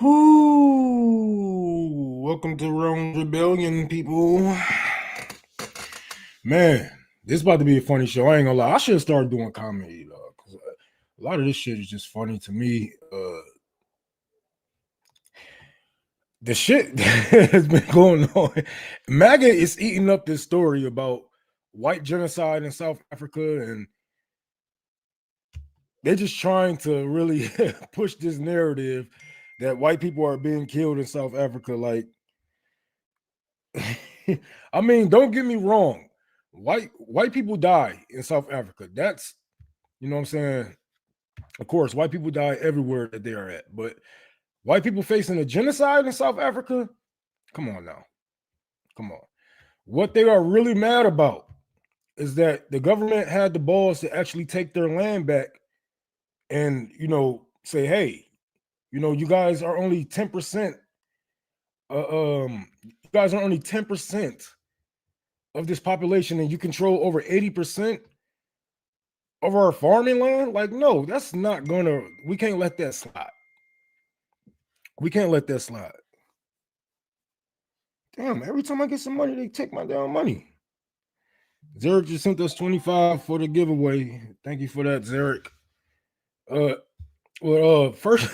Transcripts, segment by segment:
Whoo! Welcome to Rome Rebellion, people. Man, this is about to be a funny show. I ain't gonna lie. I should start doing comedy, though, because a lot of this shit is just funny to me. The shit that has been going on. MAGA is eating up this story about white genocide in South Africa, and they're just trying to really push this narrative that white people are being killed in South Africa. Like, I mean, don't get me wrong. White people die in South Africa. That's, you know what I'm saying? Of course, white people die everywhere that they are at. But white people facing a genocide in South Africa? Come on now. Come on. What they are really mad about is that the government had the balls to actually take their land back and, say, hey, you guys are only 10%. You guys are only 10% of this population, and you control over 80% of our farming land. Like, no, that's not gonna. We can't let that slide. We can't let that slide. Damn! Every time I get some money, they take my damn money. Zarek just sent us 25 for the giveaway. Thank you for that, Zarek. First,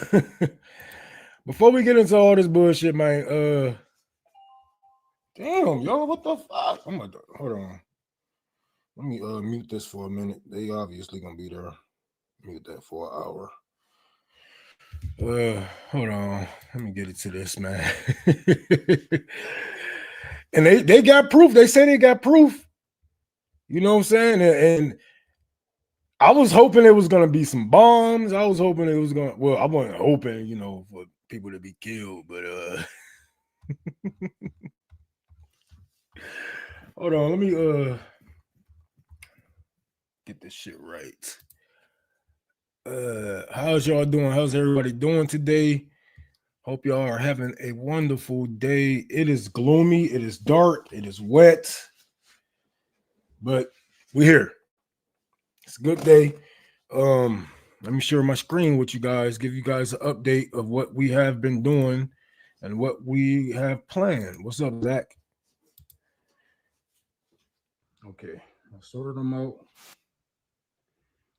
before we get into all this bullshit, man. Damn, yo, what the fuck? Hold on. Let me mute this for a minute. They obviously gonna be there. Mute that for an hour. Hold on. Let me get it to this, man. And they got proof. They say they got proof. You know what I'm saying? And I was hoping it was gonna be some bombs. I was hoping it was gonna. Well, I wasn't hoping, for people to be killed, but hold on. Let me get this shit right. How's y'all doing? How's everybody doing today? Hope y'all are having a wonderful day. It is gloomy, it is dark, it is wet, but we're here. It's a good day. Let me share my screen with you guys, give you guys an update of what we have been doing and what we have planned. What's up, Zach? Okay, I sorted them out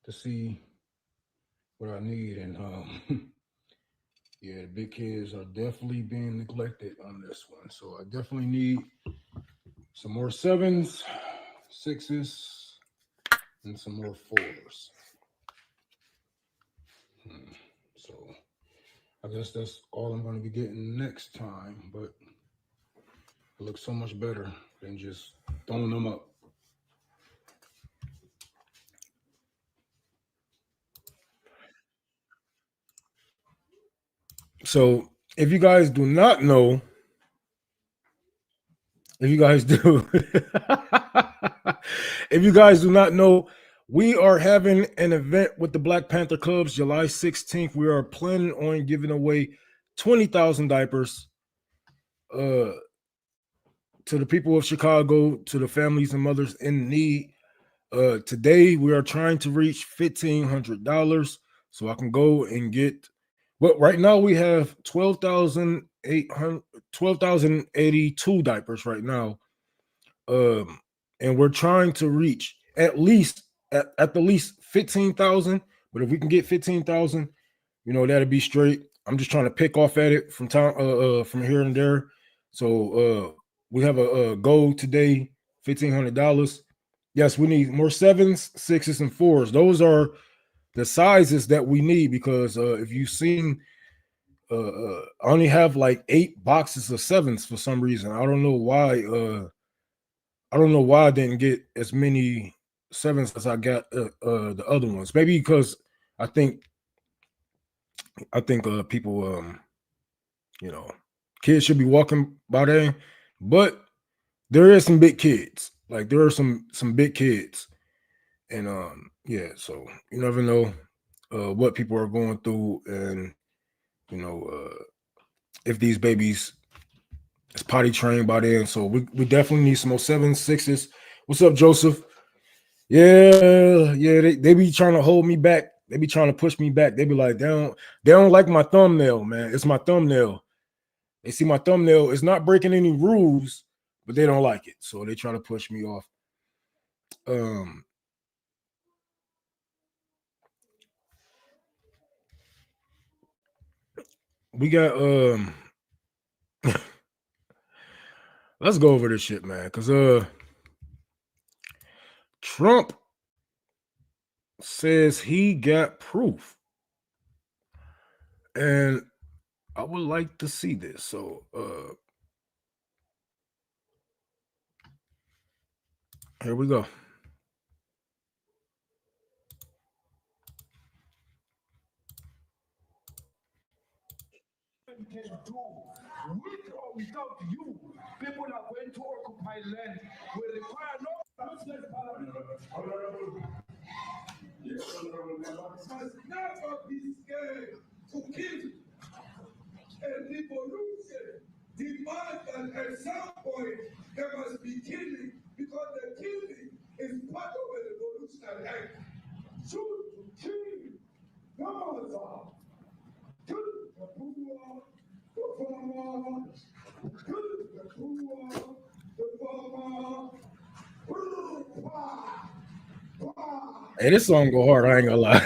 to see what I need, and yeah, the big kids are definitely being neglected on this one. So I definitely need some more 7s, 6s, and some more 4s. So I guess that's all I'm going to be getting next time, but it looks so much better than just throwing them up. So if you guys do not know, if you guys do, if you guys do not know, we are having an event with the Black Panther Clubs July 16th. We are planning on giving away 20,000 diapers to the people of Chicago, to the families and mothers in need. Today, we are trying to reach $1,500 so I can go and get. But right now, we have 12,082 diapers right now. And we're trying to reach at least at the least 15,000. But if we can get 15,000, that'd be straight. I'm just trying to pick off at it from time from here and there. So we have a goal today, $1,500. Yes, we need more 7s, 6s, and 4s. Those are the sizes that we need because if you've seen, I only have like 8 boxes of 7s for some reason. I don't know why. I don't know why I didn't get as many 7s as I got the other ones. Maybe because I think people, kids should be walking by there, but there is some big kids. Like there are some big kids, and yeah. So you never know what people are going through, and if these babies is potty trained by then. So we definitely need some more 7s, 6s. What's up, Joseph? Yeah, they be trying to hold me back They be trying to push me back. They be like, they don't like my thumbnail, man. It's my thumbnail. They see my thumbnail. It's not breaking any rules, but they don't like it. So they try to push me off. We got let's go over this shit, man. Because Trump says he got proof. And I would like to see this. So here we go. Can do with or without you, people are going to occupy land. We require no Yes, honorable member. Must never be scared to kill. A revolution demands that at some point there must be killing, because the killing is part of a revolutionary act. Shoot to kill. Numbers are. Kill the poor, the farmer, kill the poor, the farmer. Hey, this song go hard. I ain't gonna lie.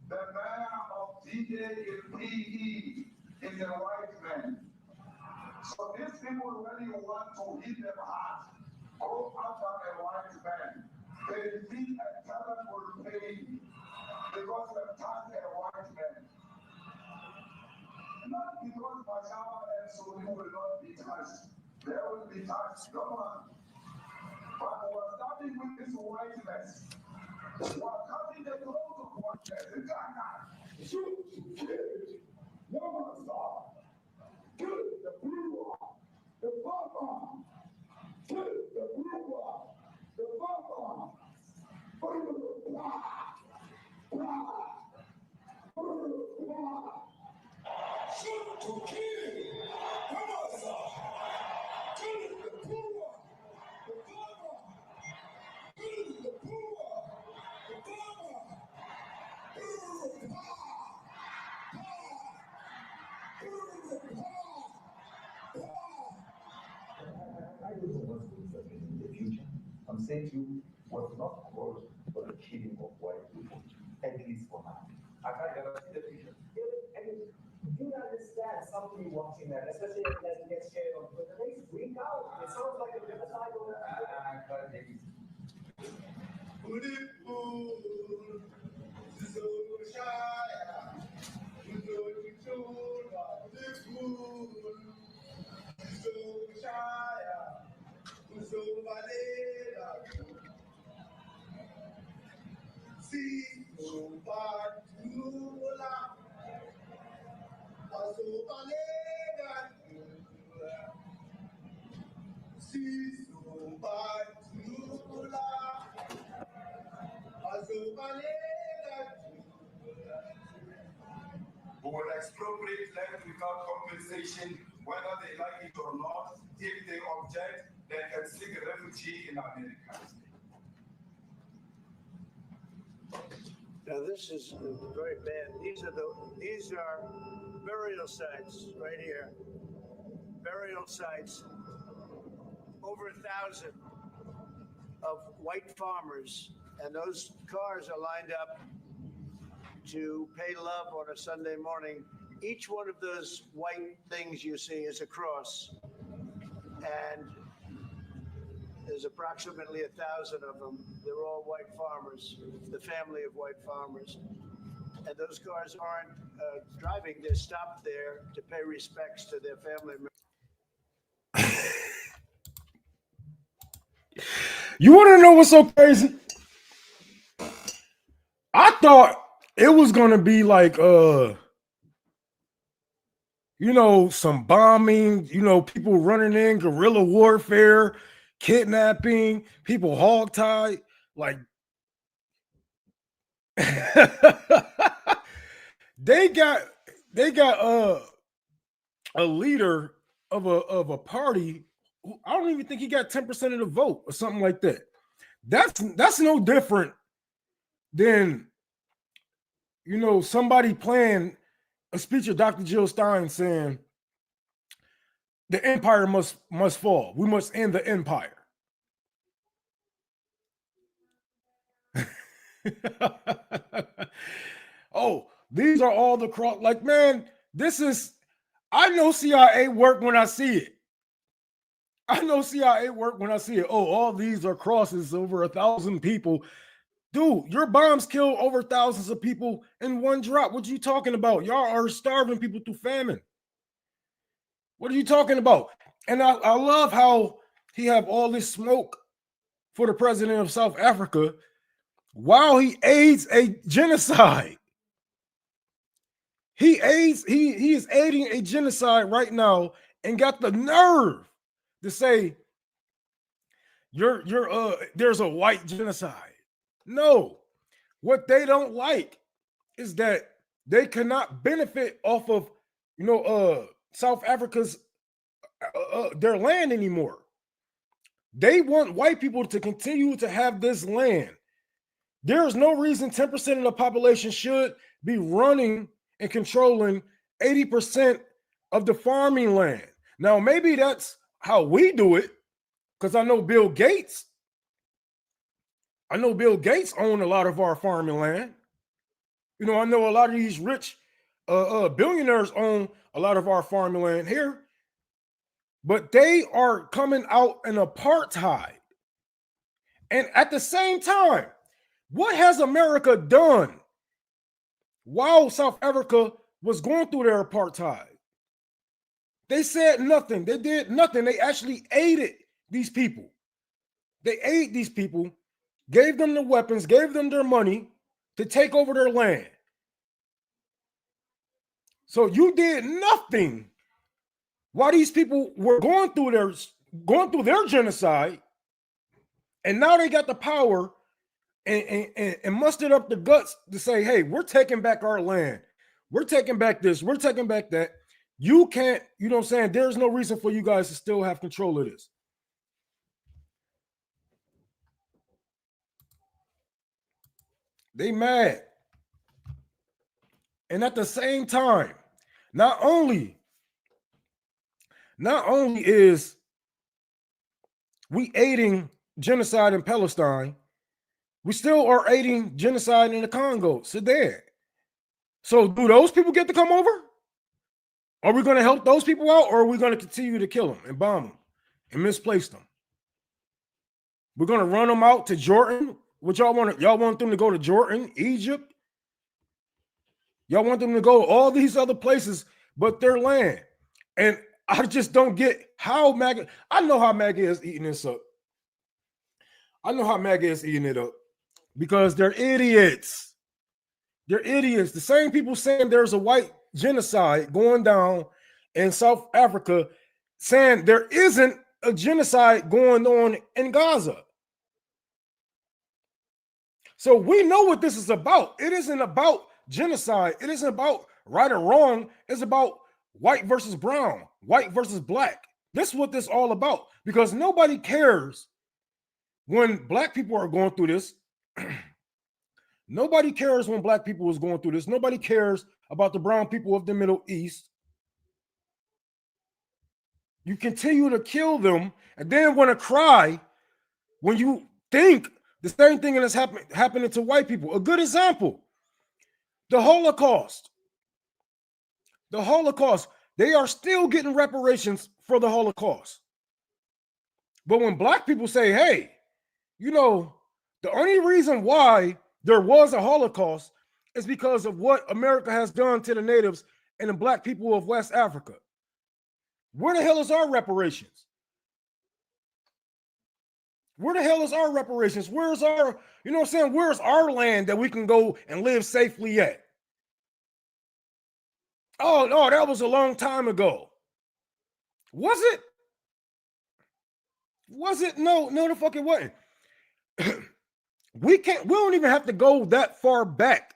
The man of DA is PE is a white man. So these people really want to hit them hard. Go after a white man. They need a terrible pain because they attacked a white man. Not because Bashar and Suni will not be touched. They will be touched. Come on. But we're starting with this whiteness. We're cutting the clothes of whiteness. In Ghana, shoot, kill, woman star, kill the brewer, the farmer, kill the brewer, the farmer, shoot to kill, woman star, kill the brewer, the farmer, kill the brewer, the farmer. I don't know what's going to happen in the future. I'm saying to you, was not caused for the killing of white people, at least for now. I can't guarantee the future. Do you understand somebody watching that, especially if that gets shared on Twitter? They freak out. It sounds like a genocide or who will expropriate land without compensation, whether they like it or not. If they object, they can seek refugee in America. Now this is very bad. These are burial sites right here. Burial sites. Over 1,000 of white farmers, and those cars are lined up to pay love on a Sunday morning. Each one of those white things you see is a cross, and there's approximately 1,000 of them. They're all white farmers, the family of white farmers. And those cars aren't driving, they're stopped there to pay respects to their family members. You want to know what's so crazy? I thought it was gonna be like some bombing, people running in, guerrilla warfare, kidnapping, people hogtied, like they got a leader of a party who I don't even think he got 10% of the vote or something like that. That's no different than, you know, somebody playing a speech of Dr. Jill Stein saying the empire must fall. We must end the empire. Oh, these are all the cross. Like, man, this is, I know CIA work when I see it. I know CIA work when I see it. Oh, all these are crosses over 1,000 people. Dude, your bombs kill over thousands of people in one drop. What are you talking about? Y'all are starving people through famine. What are you talking about? And I love how he have all this smoke for the president of South Africa while he aids a genocide. He is aiding a genocide right now and got the nerve to say there's a white genocide. No, what they don't like is that they cannot benefit off of, you know, South Africa's their land anymore. They want white people to continue to have this land. There is no reason 10% of the population should be running and controlling 80% of the farming land. Now, maybe that's how we do it, because I know Bill Gates own a lot of our farming land. You know, I know a lot of these rich billionaires own a lot of our farming land here, but they are coming out in apartheid. And at the same time, what has America done while South Africa was going through their apartheid? They said nothing. They did nothing. They actually aided these people. They aided these people, gave them the weapons, gave them their money to take over their land. So you did nothing while these people were going through their genocide, and now they got the power and mustered up the guts to say, hey, we're taking back our land. We're taking back this. We're taking back that. You can't, you know what I'm saying? There's no reason for you guys to still have control of this. They mad. And at the same time, not only is we aiding genocide in Palestine, we still are aiding genocide in the Congo, Sudan. So do those people get to come over? Are we going to help those people out, or are we going to continue to kill them and bomb them and misplace them? We're going to run them out to Jordan. What y'all want? Y'all want them to go to Jordan, Egypt? Y'all want them to go to all these other places but their land? And I just don't get how MAGA. I know how MAGA is eating this up. I know how MAGA is eating it up because they're idiots. They're idiots. The same people saying there's a white genocide going down in South Africa, saying there isn't a genocide going on in Gaza. So we know what this is about. It isn't about genocide. It isn't about right or wrong. It's about white versus brown, white versus black. This is what this is all about, because nobody cares when black people are going through this. Nobody cares when black people is going through this. Nobody cares about the brown people of the Middle East. You continue to kill them and then want to cry when you think the same thing is happening to white people. A good example, the Holocaust. The Holocaust, they are still getting reparations for the Holocaust. But when black people say, hey, you know, the only reason why there was a Holocaust is because of what America has done to the natives and the black people of West Africa. Where the hell is our reparations? Where the hell is our reparations? Where's our, you know what I'm saying? Where's our land that we can go and live safely at? Oh, no, that was a long time ago. Was it? Was it? No, the fuck it wasn't. We don't even have to go that far back.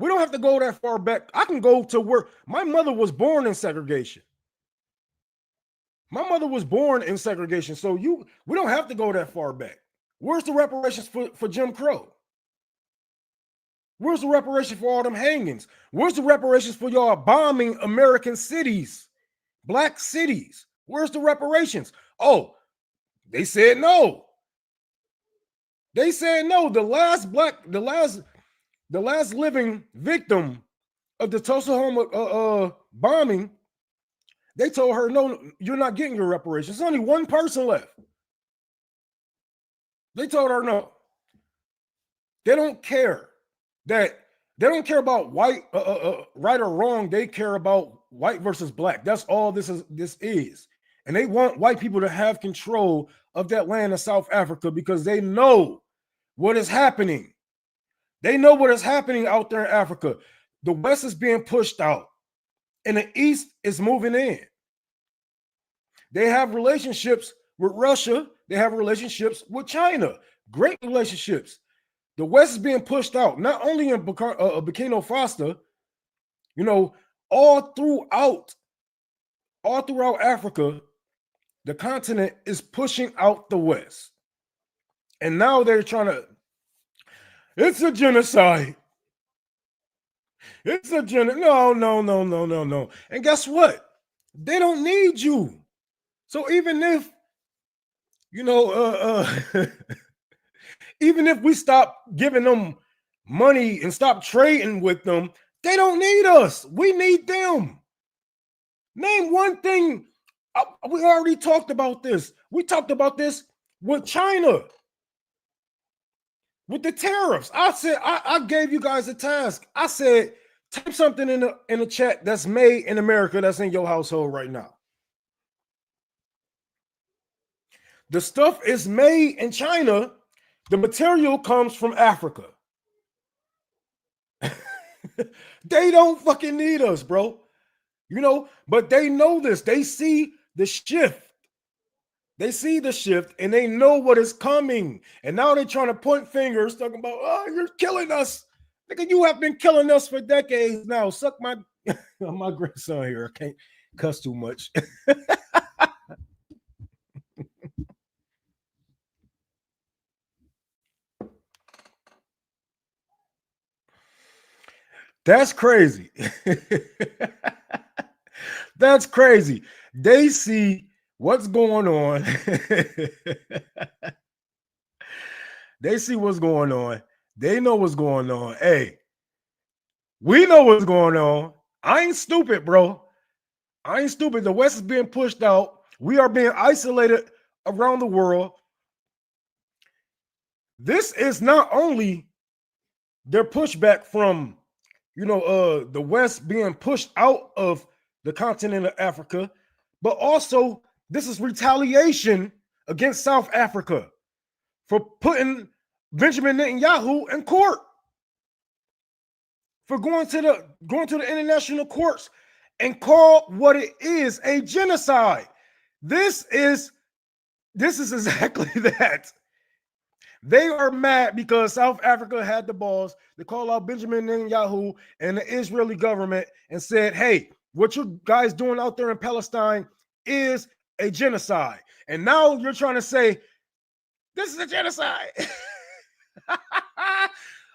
We don't have to go that far back. I can go to where my mother was born in segregation. My mother was born in segregation. So we don't have to go that far back. Where's the reparations for Jim Crow? Where's the reparation for all them hangings? Where's the reparations for y'all bombing American cities, black cities? Where's the reparations? Oh, they said no. They said no. The last living victim of the Tulsa bombing, they told her, no, you're not getting your reparations. There's only one person left. They told her no. They don't care about white, right or wrong. They care about white versus black. That's all this is. And they want white people to have control of that land in South Africa because they know what is happening. They know what is happening out there in Africa. The West is being pushed out and the East is moving in. They have relationships with Russia. They have relationships with China. Great relationships. The West is being pushed out, not only in Burkina Faso, all throughout Africa, the continent is pushing out the West. And now they're trying to, it's a genocide. It's a genocide. No. And guess what? They don't need you. So even if, even if we stop giving them money and stop trading with them, they don't need us. We need them. Name one thing. We already talked about this. We talked about this with China, with the tariffs. I said, I gave you guys a task. I said, type something in the chat that's made in America that's in your household right now. The stuff is made in China. The material comes from Africa. They don't fucking need us, bro. But they know this. They see the shift. They see the shift and they know what is coming. And now they're trying to point fingers, talking about, oh, you're killing us. Nigga, you have been killing us for decades now. Suck my my grandson here. I can't cuss too much. That's crazy. That's crazy. They see what's going on. They see what's going on. They know what's going on. Hey, we know what's going on. I ain't stupid, bro. I ain't stupid. The West is being pushed out. We are being isolated around the world. This is not only their pushback from the West being pushed out of the continent of Africa, but also this is retaliation against South Africa for putting Benjamin Netanyahu in court, for going to the international courts and call what it is a genocide. This is exactly that. They are mad because South Africa had the balls to call out Benjamin Netanyahu and the Israeli government and said, hey, what you guys doing out there in Palestine is a genocide. And now you're trying to say, this is a genocide.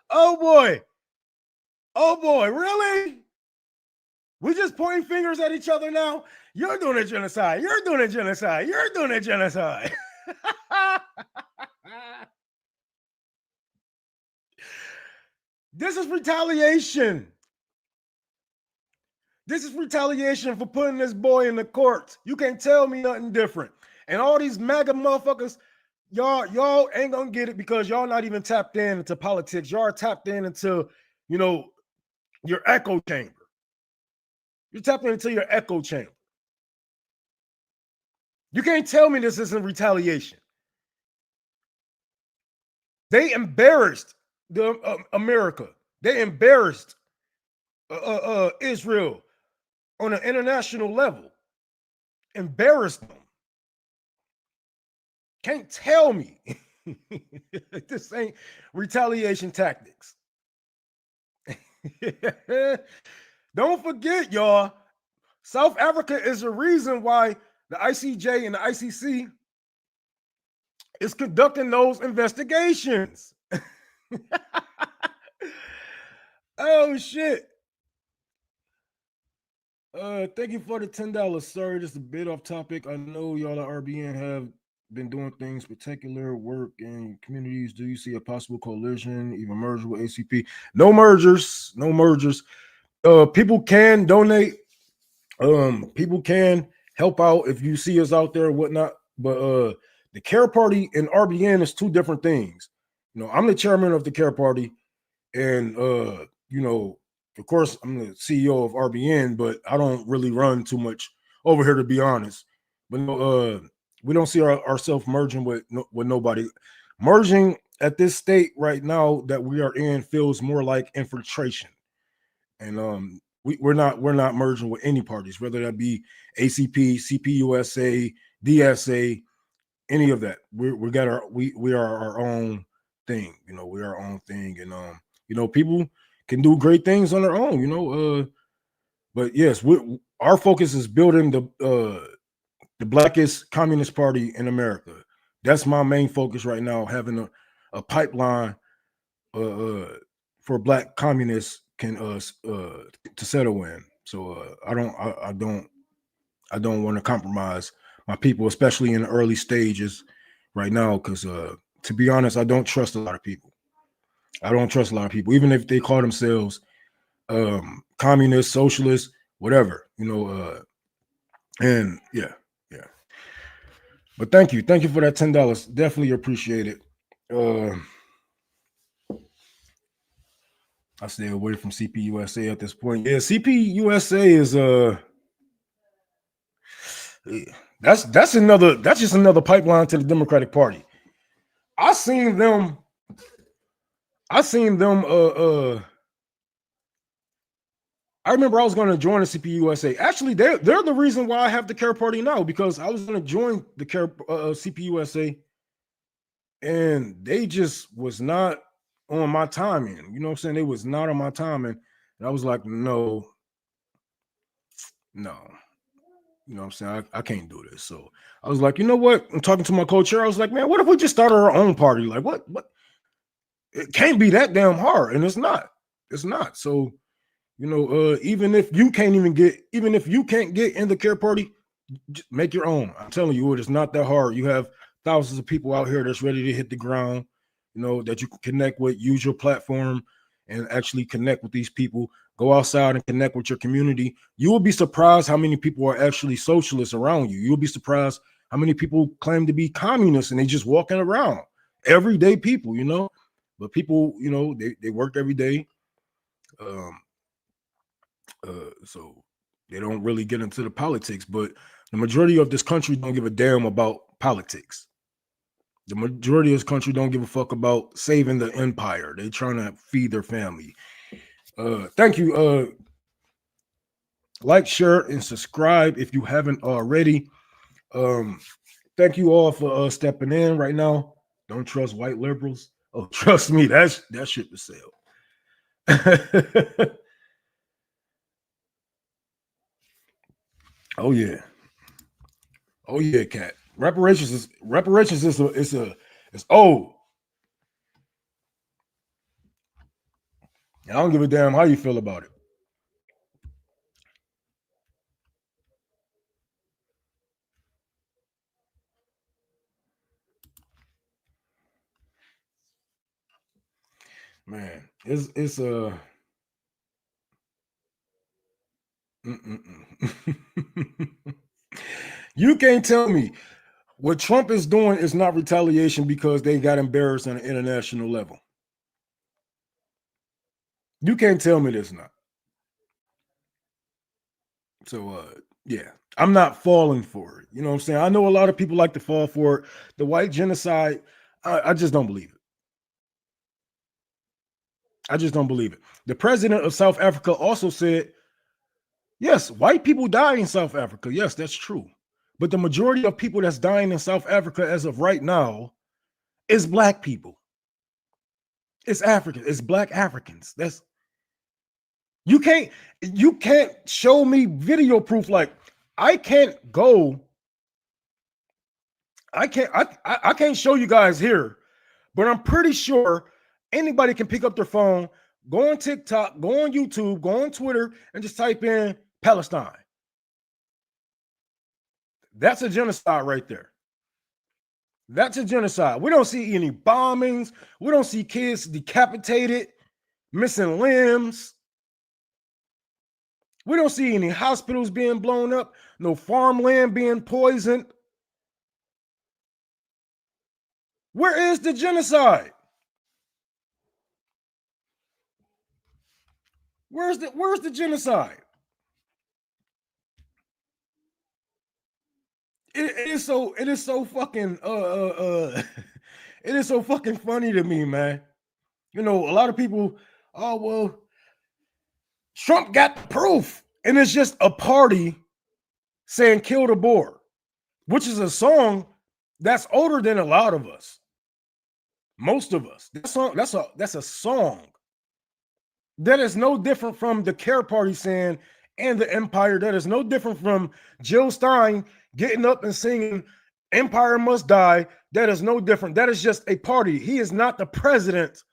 Oh boy, really? We just pointing fingers at each other now? You're doing a genocide. You're doing a genocide. You're doing a genocide. This is retaliation. This is retaliation for putting this boy in the courts. You can't tell me nothing different. And all these MAGA motherfuckers, y'all ain't gonna get it because y'all not even tapped into politics. Y'all are tapped into, your echo chamber. You're tapping into your echo chamber. You can't tell me this isn't retaliation. They embarrassed America. They embarrassed Israel on an international level. Embarrassed them. Can't tell me this ain't retaliation tactics. Don't forget, y'all, South Africa is the reason why the ICJ and the ICC is conducting those investigations. Oh shit. Thank you for the $10. Sorry, just a bit off topic. I know y'all at RBN have been doing things, particular work in communities. Do you see a possible coalition, even merger with ACP? No mergers, no mergers. People can donate. People can help out if you see us out there or whatnot. But the Care Party and RBN is two different things. You know, I'm the chairman of the Care Party, and you know, of course, I'm the CEO of RBN, but I don't really run too much over here, to be honest. But we don't see ourselves merging with nobody. Merging at this state right now that we are in feels more like infiltration, and we're not merging with any parties, whether that be ACP, CPUSA, DSA, any of that. We are our own thing. You know, we are our own thing, and you know, people can do great things on their own, you know. But yes, our focus is building the blackest communist party in America. That's my main focus right now, having a pipeline for black communists can to settle in. So I don't want to compromise my people, especially in the early stages right now, because to be honest, I don't trust a lot of people. I don't trust a lot of people, even if they call themselves communist, socialist, whatever, you know. And yeah. But thank you for that $10. Definitely appreciate it. I stay away from CPUSA at this point. Yeah, CPUSA is that's just another pipeline to the Democratic Party. I seen them I remember I was going to join the CPUSA. Actually, they're the reason why I have the Care Party now, because I was going to join the CPUSA, and they just was not on my timing. You know what I'm saying? They was not on my timing, and I was like, no. You know what I'm saying? I can't do this. So I was like, you know what? I'm talking to my co-chair. I was like, man, what if we just started our own party? Like, what? It can't be that damn hard, and it's not. It's not. So, you know, even if you can't get in the Care Party, just make your own. I'm telling you, it is not that hard. You have thousands of people out here that's ready to hit the ground, you know, that you can connect with. Use your platform and actually connect with these people. Go outside and connect with your community. You will be surprised how many people are actually socialists around you. You'll be surprised how many people claim to be communists and they just walking around. Everyday people, you know. But people, you know, they work every day. So they don't really get into the politics, but the majority of this country don't give a damn about politics. The majority of this country don't give a fuck about saving the empire. They trying to feed their family. Thank you. Like, share, and subscribe if you haven't already. Thank you all for stepping in right now. Don't trust white liberals. Oh, trust me, that shit to sell. Oh yeah, cat. Reparations is old. I don't give a damn how you feel about it. Man, it's you can't tell me what Trump is doing is not retaliation because they got embarrassed on an international level. You can't tell me this not. So yeah, I'm not falling for it. You know what I'm saying? I know a lot of people like to fall for it. The white genocide, I just don't believe it. I just don't believe it. The president of South Africa also said, yes, white people die in South Africa. Yes, that's true. But the majority of people that's dying in South Africa as of right now is black people. It's African. It's black Africans. You can't show me video proof. Like I can't show you guys here, but I'm pretty sure anybody can pick up their phone, go on TikTok, go on YouTube, go on Twitter, and just type in Palestine. That's a genocide right there. That's a genocide. We don't see any bombings. We don't see kids decapitated, missing limbs. We don't see any hospitals being blown up, no farmland being poisoned. Where is the genocide? Where's the genocide? It is so fucking it is so fucking funny to me, man. You know, a lot of people, oh well, Trump got the proof, and it's just a party saying "kill the Boer," which is a song that's older than a lot of us, most of us. That's a song that is no different from the Care Party saying "and the Empire." That is no different from Jill Stein getting up and singing "Empire Must Die." That is no different. That is just a party. He is not the president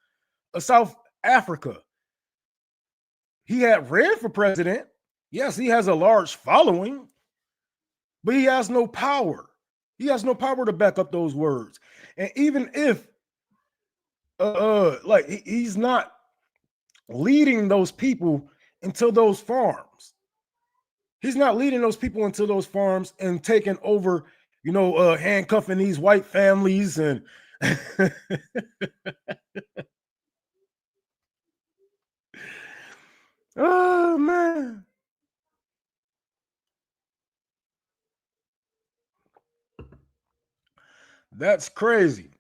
of South Africa. He had ran for president. Yes, he has a large following, but he has no power. He has no power to back up those words. And even if he's not leading those people into those farms. He's not leading those people into those farms and taking over, handcuffing these white families and oh man. That's crazy.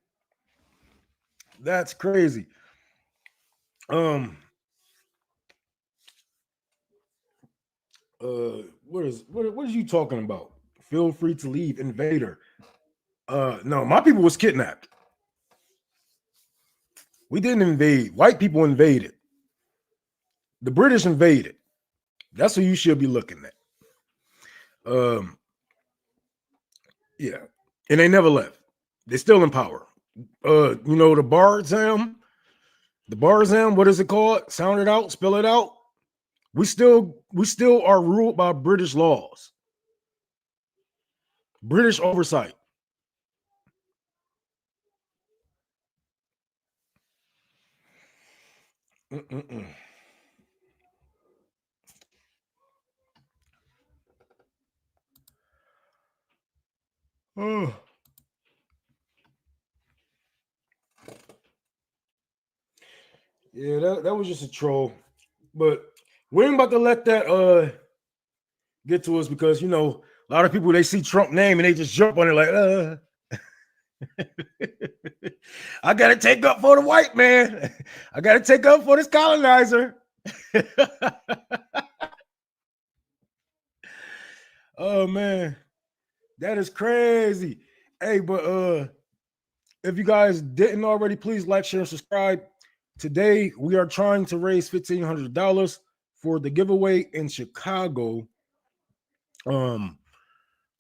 That's crazy. What are you talking about? Feel free to leave, invader. No, my people was kidnapped. We didn't invade. White people invaded. The British invaded. That's what you should be looking at. Yeah. And they never left. They're still in power. The Barzam, what is it called? Sound it out, spell it out. We still are ruled by British laws. British oversight. Oh. Yeah, that was just a troll. But we ain't about to let that get to us because a lot of people, they see Trump name and they just jump on it like I gotta take up for the white man. I gotta take up for this colonizer. Oh man, that is crazy. Hey, but if you guys didn't already, please like, share, and subscribe. Today we are trying to raise $1,500 for the giveaway in Chicago,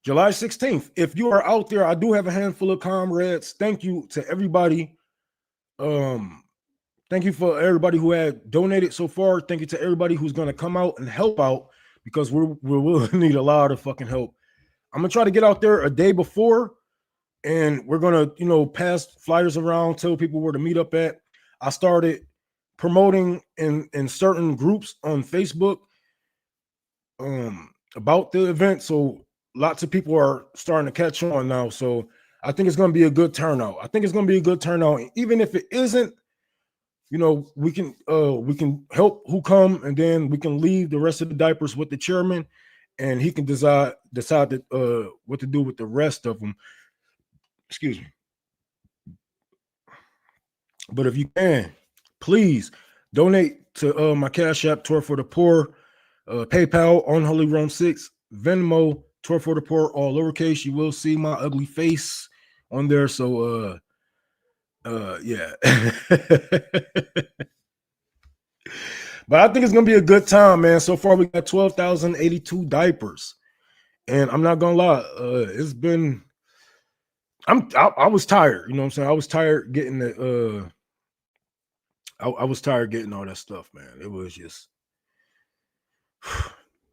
July 16th. If you are out there, I do have a handful of comrades. Thank you to everybody. Thank you for everybody who had donated so far. Thank you to everybody who's going to come out and help out because we will need a lot of fucking help. I'm going to try to get out there a day before and we're going to, pass flyers around, tell people where to meet up at. I started promoting in certain groups on Facebook about the event. So lots of people are starting to catch on now. So I think it's going to be a good turnout. Even if it isn't, we can help who come, and then we can leave the rest of the diapers with the chairman, and he can decide what to do with the rest of them. Excuse me. But if you can, please donate to my Cash App, Tour for the Poor, PayPal, Unholy Rome 6, Venmo, Tour for the Poor, all lowercase. You will see my ugly face on there. So yeah. But I think it's gonna be a good time, man. So far, we got 12,082 diapers, and I'm not gonna lie, it's been. I was tired, you know what I'm saying? I was tired getting the. I was tired getting all that stuff, man. It was just,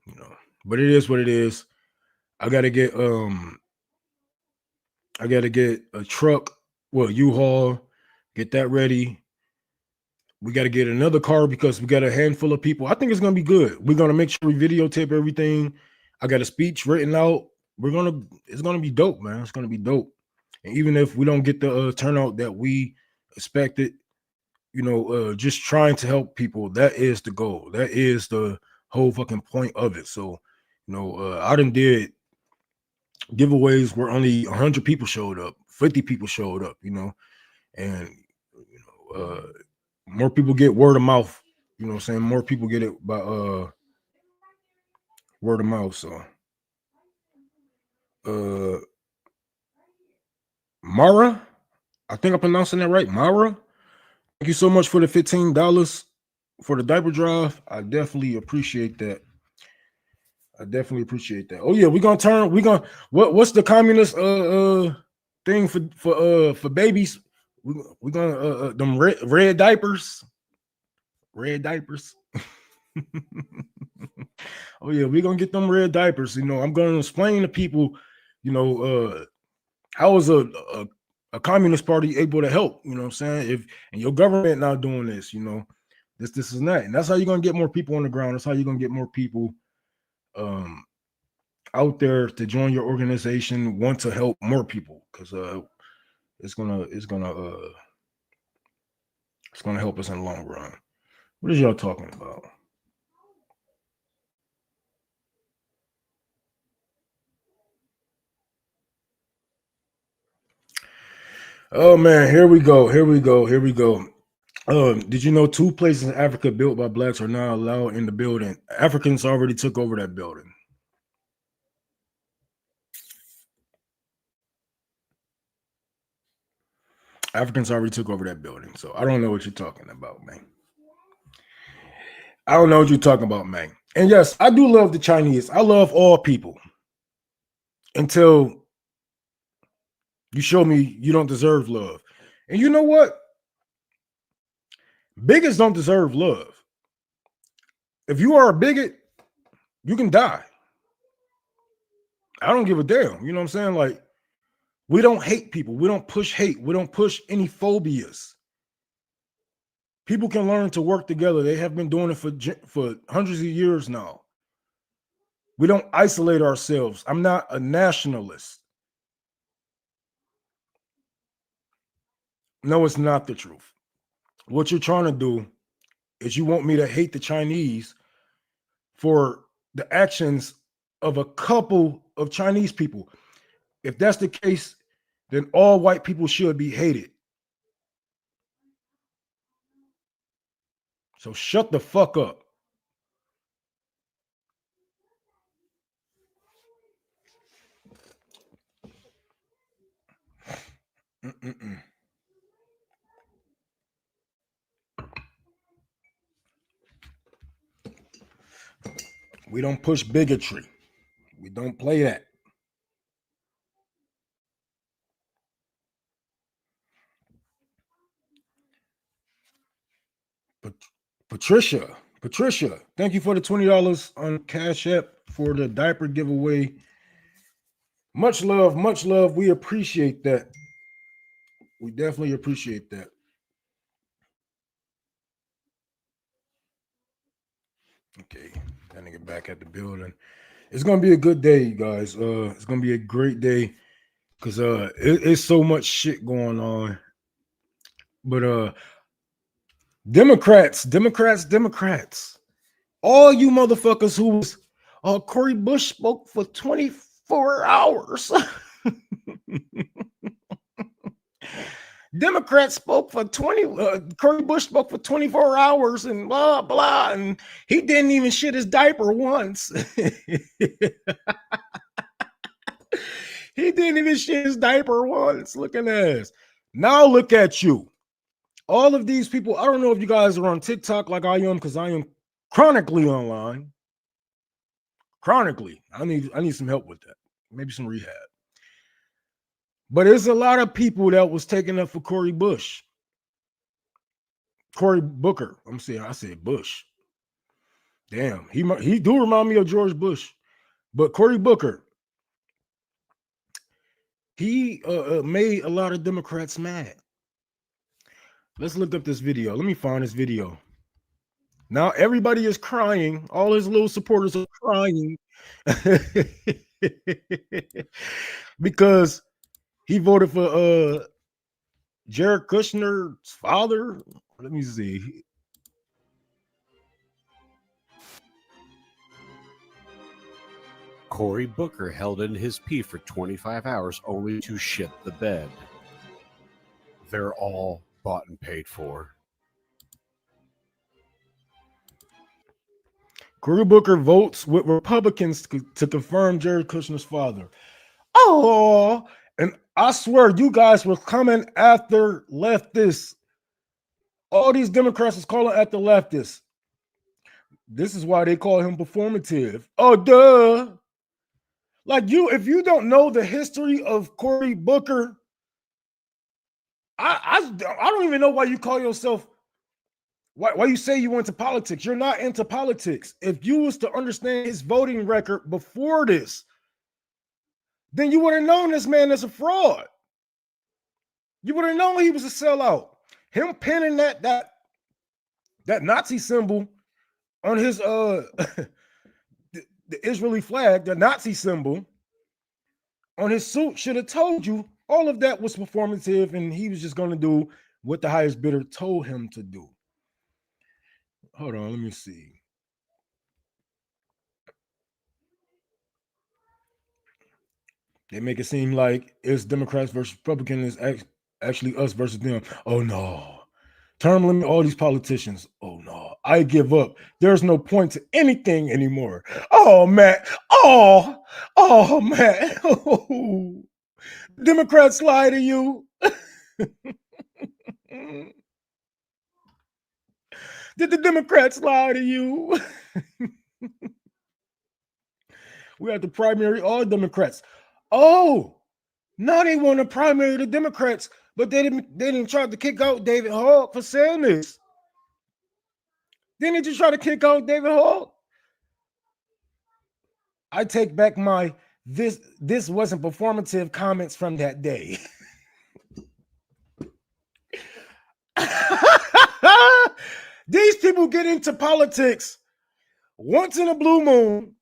you know. But it is what it is. I gotta get a truck, well, U-Haul, get that ready. We got to get another car because we got a handful of people. I think it's gonna be good. We're gonna make sure we videotape everything. I got a speech written out. It's gonna be dope, man. It's gonna be dope. And even if we don't get the turnout that we expected, you know, just trying to help people, that is the goal. That is the whole fucking point of it. So, you know, I done did giveaways where only 100 people showed up, 50 people showed up, you know, and you know, more people get word of mouth, you know what I'm saying? More people get it by word of mouth. So Mara, I think I'm pronouncing that right. Mara, thank you so much for the $15 for the diaper drive. I definitely appreciate that. Oh yeah, what's the communist thing for babies? We're gonna them red diapers. Red diapers. Oh yeah, we're gonna get them red diapers. You know, I'm gonna explain to people, you know, how is a communist party able to help? You know what I'm saying? If and your government not doing this, you know, this is that. And that's how you're gonna get more people on the ground. That's how you're gonna get more people out there to join your organization, want to help more people, because it's gonna help us in the long run. What is y'all talking about? Oh man, here we go. Did you know 2 places in Africa built by blacks are not allowed in the building? Africans already took over that building. So I don't know what you're talking about, man. And yes, I do love the Chinese. I love all people until you show me you don't deserve love. And you know what? Bigots don't deserve love. If you are a bigot, you can die. I don't give a damn. You know what I'm saying? Like, we don't hate people. We don't push hate. We don't push any phobias. People can learn to work together. They have been doing it for hundreds of years now. We don't isolate ourselves. I'm not a nationalist. No, it's not the truth. What you're trying to do is you want me to hate the Chinese for the actions of a couple of Chinese people. If that's the case, then all white people should be hated. So shut the fuck up. We don't push bigotry. We don't play that. But Patricia, thank you for the $20 on Cash App for the diaper giveaway. Much love, much love. We appreciate that. We definitely appreciate that. Okay, that nigga back at the building. It's gonna be a good day, you guys. It's gonna be a great day because it's so much shit going on. But Democrats. All you motherfuckers who was Cory Bush spoke for 24 hours. Democrats spoke for Cory Bush spoke for 24 hours and blah blah, and he didn't even shit his diaper once. He didn't even shit his diaper once. Look at this. Now look at you. All of these people, I don't know if you guys are on TikTok like I am, because I am chronically online. Chronically. I need some help with that. Maybe some rehab. But there's a lot of people that was taking up for Cory Booker. I said Bush. Damn, he do remind me of George Bush. But Cory Booker, he made a lot of Democrats mad. Let's look up this video. Let me find this video. Now everybody is crying. All his little supporters are crying because he voted for Jared Kushner's father. Let me see. Cory Booker held in his pee for 25 hours only to shit the bed. They're all bought and paid for. Cory Booker votes with Republicans to confirm Jared Kushner's father. Oh, and I swear you guys were coming after leftists. All these Democrats was calling at the leftists. This is why they call him performative. Oh, duh. Like if you don't know the history of Cory Booker, I don't even know why you call yourself, why you say you into politics. You're not into politics. If you was to understand his voting record before this, then you would have known this man is a fraud. You would have known he was a sellout. Him pinning that Nazi symbol on his the Israeli flag, the Nazi symbol on his suit should have told you all of that was performative and he was just going to do what the highest bidder told him to do. Hold on, let me see. They make it seem like it's Democrats versus Republicans, it's actually us versus them. Oh no. Term limit all these politicians. Oh no, I give up. There's no point to anything anymore. Oh man. Oh man. Oh. Democrats lie to you. Did the Democrats lie to you? We had to primary all Democrats. Oh, now they want to primary the Democrats, but they didn't try to kick out David Hogg for saying this. Didn't they just try to kick out David Hogg? I take back my this wasn't performative comments from that day. These people get into politics once in a blue moon,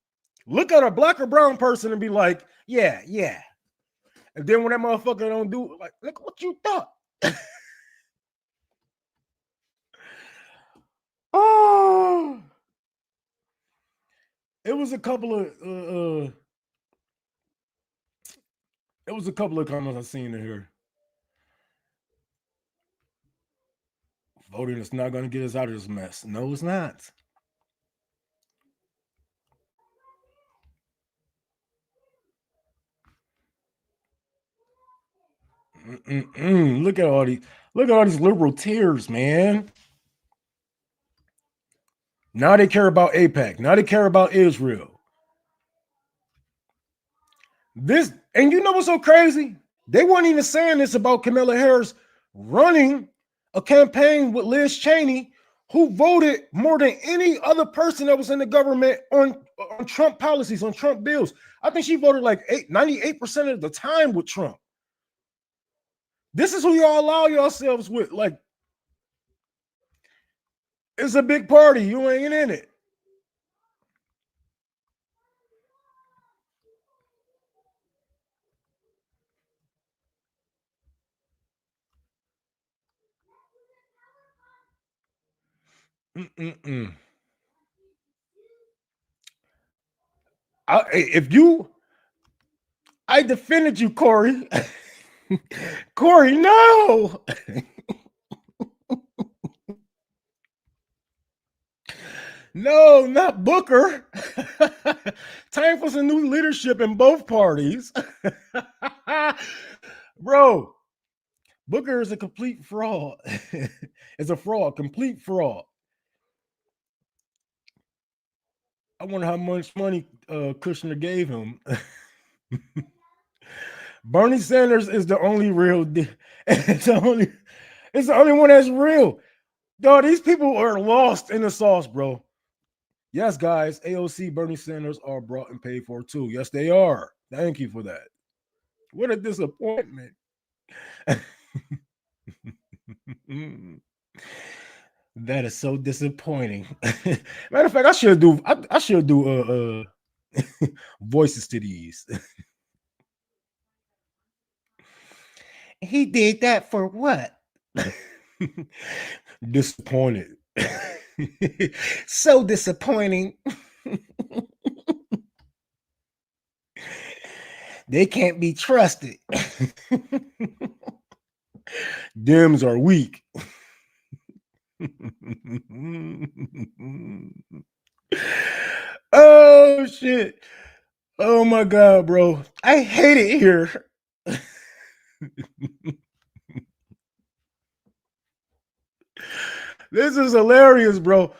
look at a black or brown person and be like, yeah. And then when that motherfucker don't do it, like, look what you thought. Oh, it was a couple of comments I seen in here. Voting is not going to get us out of this mess. No, it's not. Look at all these liberal tears, man. Now they care about AIPAC. Now they care about Israel. This, and you know what's so crazy? They weren't even saying this about Kamala Harris running a campaign with Liz Cheney, who voted more than any other person that was in the government on Trump policies, on Trump bills. I think she voted like 98% of the time with Trump. This is who y'all allow yourselves with. Like, it's a big party. You ain't in it. I defended you, Cory. Cory, no. No, not Booker. Time for some new leadership in both parties. Bro, Booker is a complete fraud. It's a fraud, complete fraud. I wonder how much money Kushner gave him. Bernie Sanders is the only real. It's the only one that's real. Dog, these people are lost in the sauce, bro. Yes, guys, AOC, Bernie Sanders are brought and paid for too. Yes, they are. Thank you for that. What a disappointment. That is so disappointing. Matter of fact, I should do voices to these. He did that for what? Disappointed. So disappointing. They can't be trusted. Dems are weak. Oh shit. Oh my god, bro. I hate it here. This is hilarious, bro.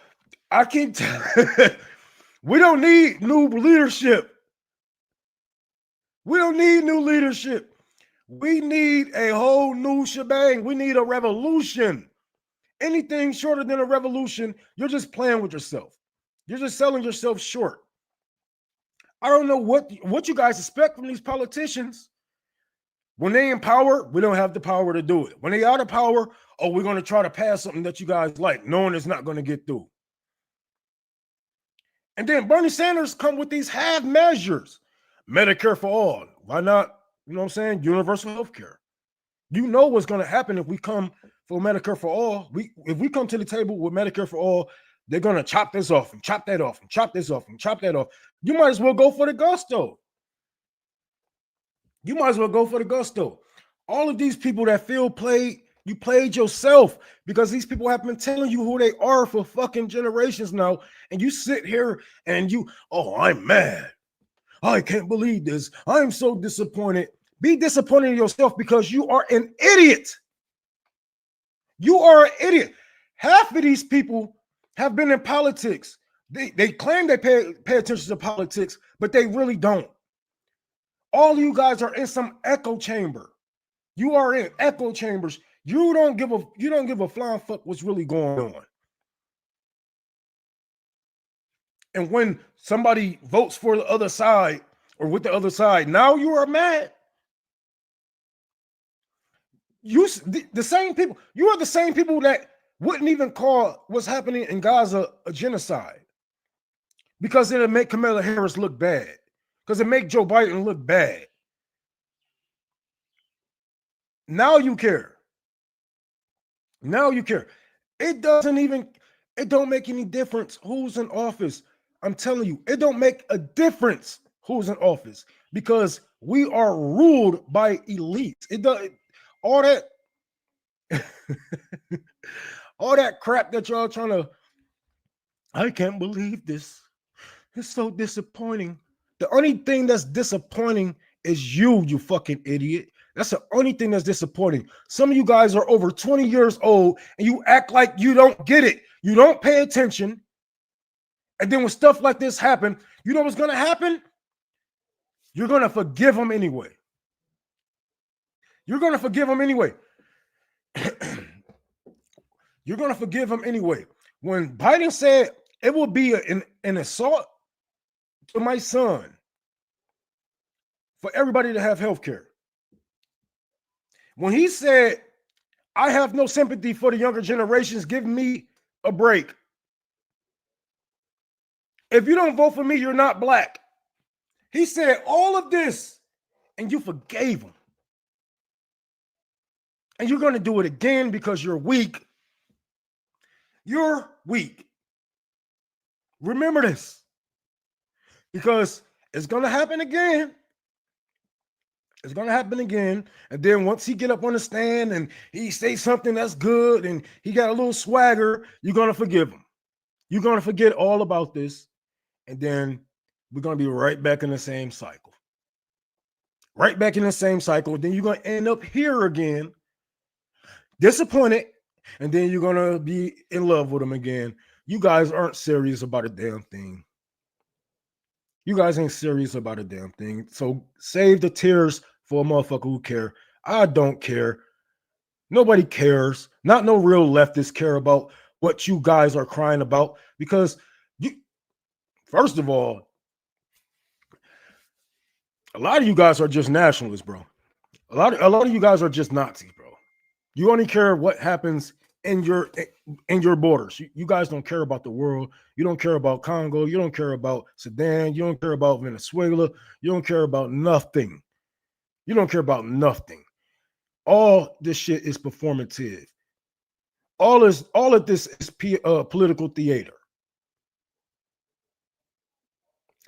I keep telling we don't need new leadership. We don't need new leadership. We need a whole new shebang. We need a revolution. Anything shorter than a revolution, you're just playing with yourself. You're just selling yourself short. I don't know what you guys expect from these politicians. When they in power, we don't have the power to do it. When they out of power, oh, we're going to try to pass something that you guys like, knowing it's not going to get through. And then Bernie Sanders come with these half measures. Medicare for all. Why not, you know what I'm saying, universal health care? You know what's going to happen if we come for Medicare for all. If we come to the table with Medicare for all, they're going to chop this off and chop that off and chop this off and chop that off. You might as well go for the gusto. You might as well go for the gusto. All of these people that feel played, you played yourself, because these people have been telling you who they are for fucking generations now. And you sit here and I'm mad. I can't believe this. I'm so disappointed. Be disappointed in yourself because you are an idiot. You are an idiot. Half of these people have been in politics. They claim they pay attention to politics, but they really don't. All you guys are in some echo chamber. You are in echo chambers. You don't give a flying fuck what's really going on. And when somebody votes for the other side or with the other side, now you are mad. The same people, you are the same people that wouldn't even call what's happening in Gaza a genocide, because it'll make Kamala Harris look bad, because it make Joe Biden look bad. Now you care. Now you care. It don't make any difference who's in office. I'm telling you, it don't make a difference who's in office, because we are ruled by elites. It does all that all that crap that y'all trying to. I can't believe this. It's so disappointing. The only thing that's disappointing is you fucking idiot. That's the only thing that's disappointing. Some of you guys are over 20 years old and you act like you don't get it. You don't pay attention. And then when stuff like this happen, you know what's going to happen? You're going to forgive them anyway. You're going to forgive them anyway. You're going to forgive them anyway. When Biden said it will be an assault to my son for everybody to have health care. When he said, I have no sympathy for the younger generations, give me a break. If you don't vote for me, you're not black. He said all of this and you forgave him. And you're going to do it again because you're weak. You're weak. Remember this, because it's going to happen again. It's going to happen again. And then once he get up on the stand and he say something that's good and he got a little swagger, you're going to forgive him. You're going to forget all about this. And then we're going to be right back in the same cycle. Right back in the same cycle. Then you're going to end up here again, disappointed. And then you're going to be in love with him again. You guys aren't serious about a damn thing. You guys ain't serious about a damn thing. So save the tears for a motherfucker who care. I don't care. Nobody cares. Not no real leftists care about what you guys are crying about, because you, first of all, a lot of you guys are just nationalists, bro. A lot of you guys are just Nazis, bro. You only care what happens in your borders. You guys don't care about the world. You don't care about Congo. You don't care about Sudan. You don't care about Venezuela. You don't care about nothing. You don't care about nothing. All this shit is performative. All of this is political theater.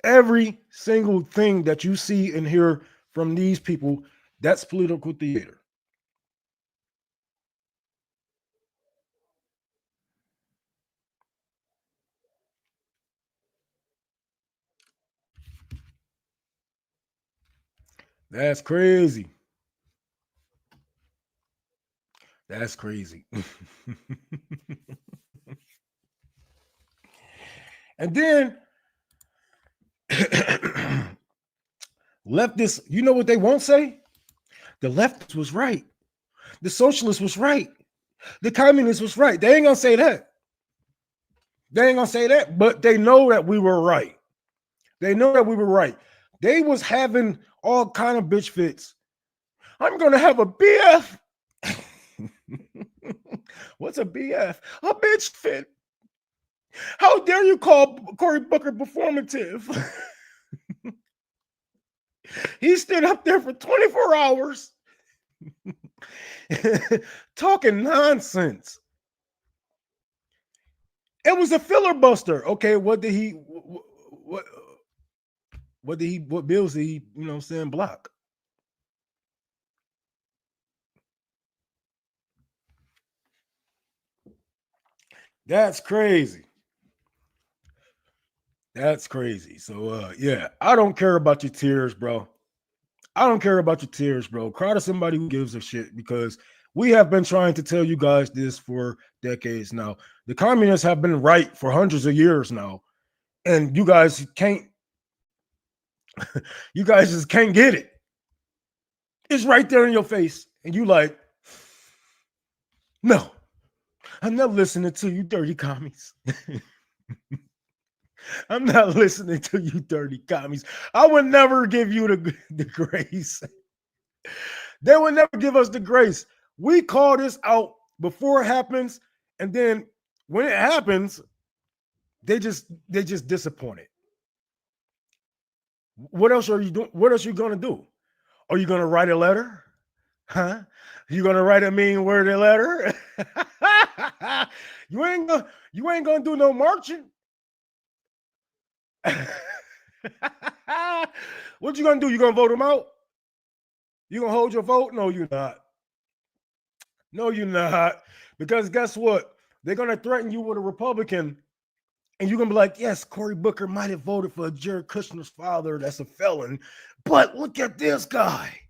Every single thing that you see and hear from these people, that's political theater. That's crazy. That's crazy. And then leftists, you know what they won't say? The leftist was right. The socialist was right. The communist was right. They ain't gonna say that. They ain't gonna say that, but they know that we were right. They know that we were right. They was having all kind of bitch fits. I'm gonna have a BF. What's a BF? A bitch fit. How dare you call Cory Booker performative? He stood up there for 24 hours talking nonsense. It was a filibuster. Okay, what bills did he, block? That's crazy. That's crazy. So yeah, I don't care about your tears, bro. I don't care about your tears, bro. Cry to somebody who gives a shit, because we have been trying to tell you guys this for decades now. The communists have been right for hundreds of years now, and you guys can't. You guys just can't get it. It's right there in your face, and you like, no, I'm not listening to you, dirty commies. I'm not listening to you, dirty commies. I would never give you the grace. They would never give us the grace. We call this out before it happens, and then when it happens, they just disappointed. What else are you doing? What else are you gonna do? Are you gonna write a letter? Huh? You gonna write a mean worded letter? you ain't gonna do no marching. What you gonna do? You gonna vote them out? You gonna hold your vote? No, you're not. No, you're not. Because guess what? They're gonna threaten you with a Republican, and you're gonna be like, yes, Cory Booker might have voted for Jared Kushner's father, that's a felon, but look at this guy.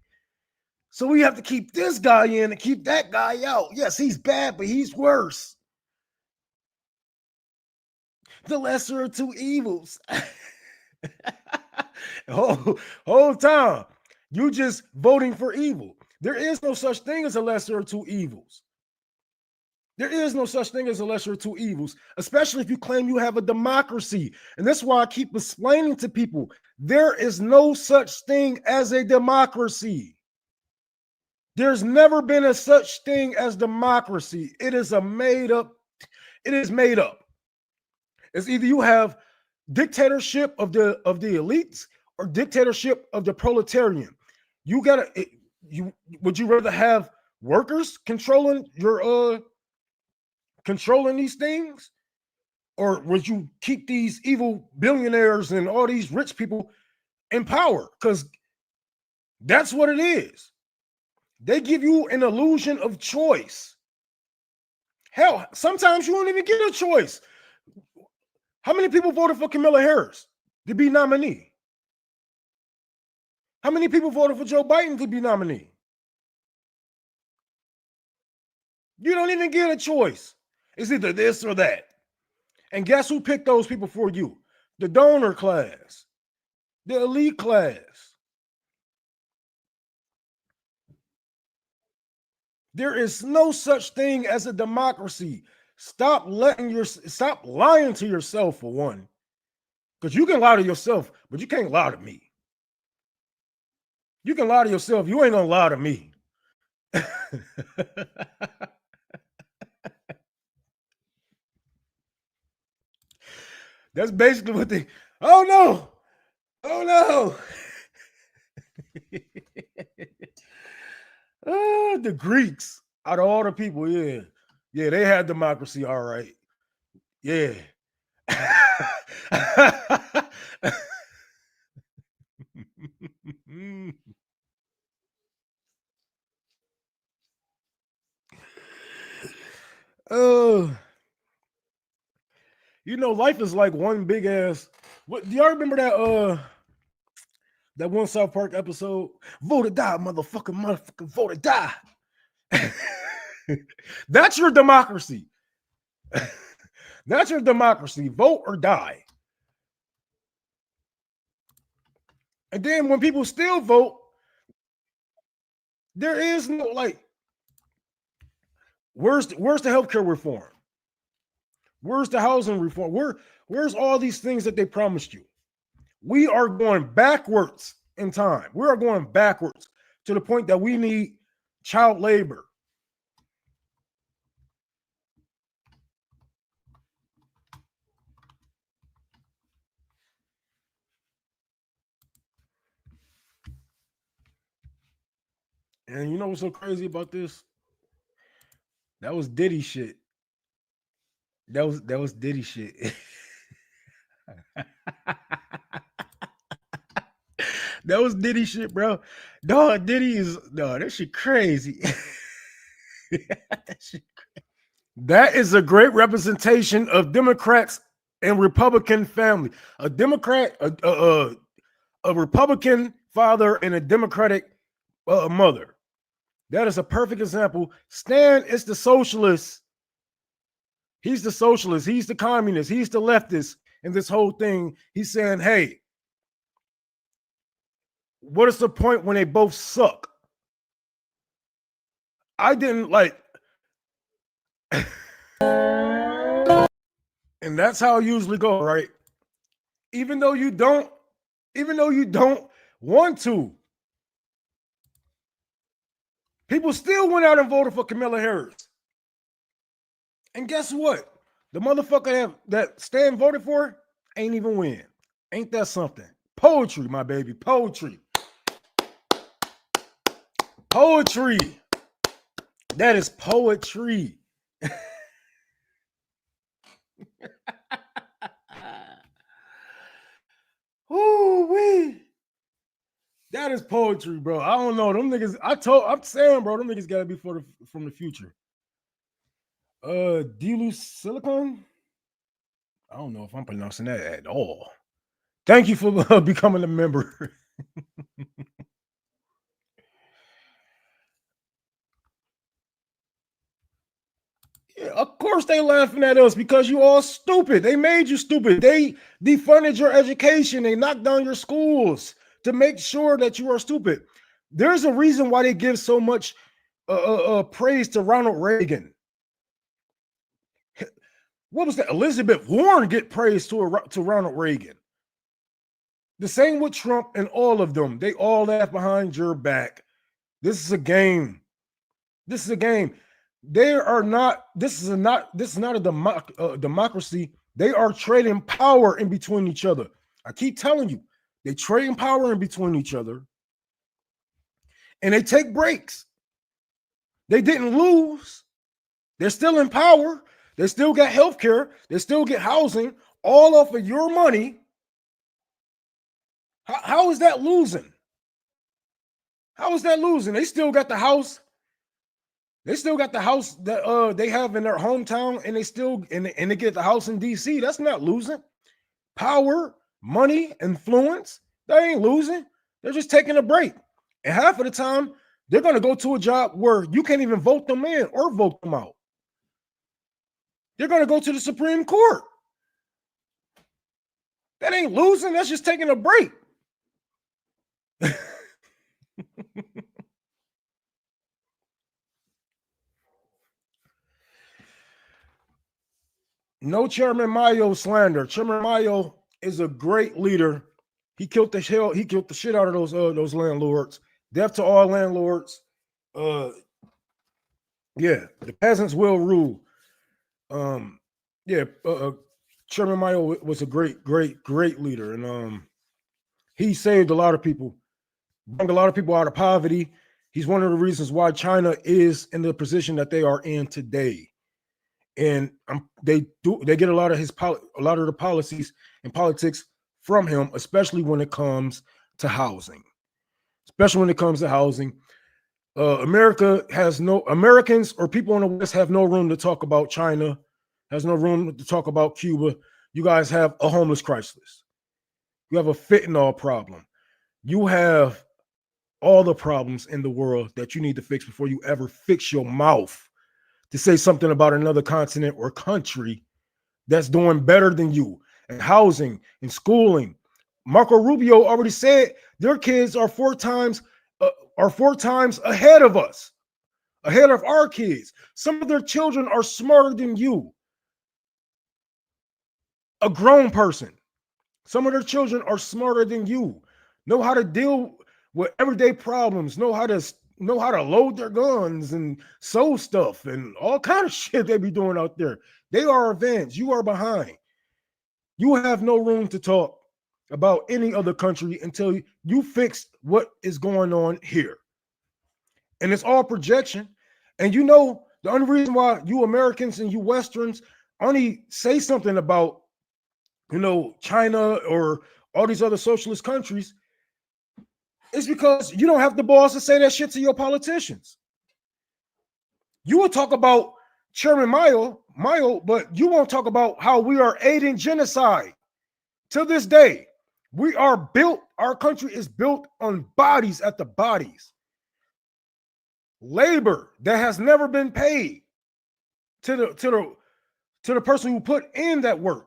So we have to keep this guy in and keep that guy out. Yes, he's bad, but he's worse. The lesser of two evils. whole time, you just voting for evil. There is no such thing as a lesser of two evils. There is no such thing as a lesser of two evils, especially if you claim you have a democracy. And that's why I keep explaining to people, there is no such thing as a democracy. There's never been a such thing as democracy. It is made up. It's either you have dictatorship of the elites or dictatorship of the proletarian. Would you rather have workers controlling these things, or would you keep these evil billionaires and all these rich people in power? Because that's what it is. They give you an illusion of choice. Hell, sometimes you don't even get a choice. How many people voted for Kamala Harris to be nominee? How many people voted for Joe Biden to be nominee? You don't even get a choice. It's either this or that. And guess who picked those people for you? The donor class. The elite class. There is no such thing as a democracy. Stop lying to yourself, for one. Because you can lie to yourself, but you can't lie to me. You can lie to yourself. You ain't gonna lie to me. That's basically what they. Oh no! Oh no! The Greeks, out of all the people, yeah, they had democracy, all right, yeah. Oh, life is like one big ass. What do y'all remember that one South Park episode? Vote or die, motherfucker, vote or die. That's your democracy. That's your democracy. Vote or die. And then when people still vote, there is no where's the healthcare reform? Where's the housing reform? Where's all these things that they promised you? We are going backwards in time. We are going backwards to the point that we need child labor. And you know what's so crazy about this? That was Diddy shit. That was Diddy shit. That was Diddy shit, bro. Dog, that shit crazy. That is a great representation of Democrats and Republican family. A Democrat, a Republican father, and a Democratic mother. That is a perfect example. Stan is the socialist. He's the socialist. He's the communist. He's the leftist in this whole thing. He's saying, hey, what is the point when they both suck? I didn't like. And that's how it usually goes, right? Even though you don't want to. People still went out and voted for Kamala Harris. And guess what? The motherfucker that Stan voted for ain't even win. Ain't that something? Poetry, my baby. Poetry. Poetry. That is poetry. Ooh-wee. That is poetry, bro. I don't know. Them niggas, I'm saying, bro, them niggas gotta be from the future. Dilu Silicon? I don't know if I'm pronouncing that at all. Thank you for becoming a member. Yeah, of course they laughing at us because you all stupid. They made you stupid. They defunded your education. They knocked down your schools to make sure that you are stupid. There's a reason why they give so much praise to Ronald Reagan. What was that? Elizabeth Warren get praise to Ronald Reagan. The same with Trump and all of them. They all laugh behind your back. This is a game. This is a game. They are not. This is not a democracy. They are trading power in between each other. I keep telling you, they trading power in between each other, and they take breaks. They didn't lose. They're still in power. They still get health care. They still get housing, all off of your money. How is that losing? How is that losing? They still got the house. They still got the house that they have in their hometown, and they get the house in DC. That's not losing. Power, money, influence. They ain't losing. They're just taking a break. And half of the time, they're going to go to a job where you can't even vote them in or vote them out. They're going to go to the Supreme Court. That ain't losing. That's just taking a break. No Chairman Mayo slander. Chairman Mayo is a great leader. He killed the shit out of those landlords. Death to all landlords. Yeah, the peasants will rule. Yeah, Chairman Mayo was a great leader, and he saved a lot of people, brought a lot of people out of poverty. He's one of the reasons why China is in the position that they are in today. And they get a lot of the policies and politics from him, especially when it comes to housing. Americans or people in the West have no room to talk about China, has no room to talk about Cuba. You guys have a homeless crisis. You have a fentanyl problem. You have all the problems in the world that you need to fix before you ever fix your mouth to say something about another continent or country that's doing better than you in housing and schooling. Marco Rubio already said their kids are four times ahead of us, ahead of our kids. Some of their children are smarter than you. A grown person. Some of their children are smarter than you. Know how to deal with everyday problems. Know how to load their guns and sew stuff and all kind of shit they be doing out there. They are advanced. You are behind. You have no room to talk about any other country until you fix what is going on here. And it's all projection. And you know, the only reason why you Americans and you Westerns only say something about, China or all these other socialist countries is because you don't have the balls to say that shit to your politicians. You will talk about Chairman Mayo, but you won't talk about how we are aiding genocide. To this day, our country is built on bodies at the bodies. Labor that has never been paid to the person who put in that work.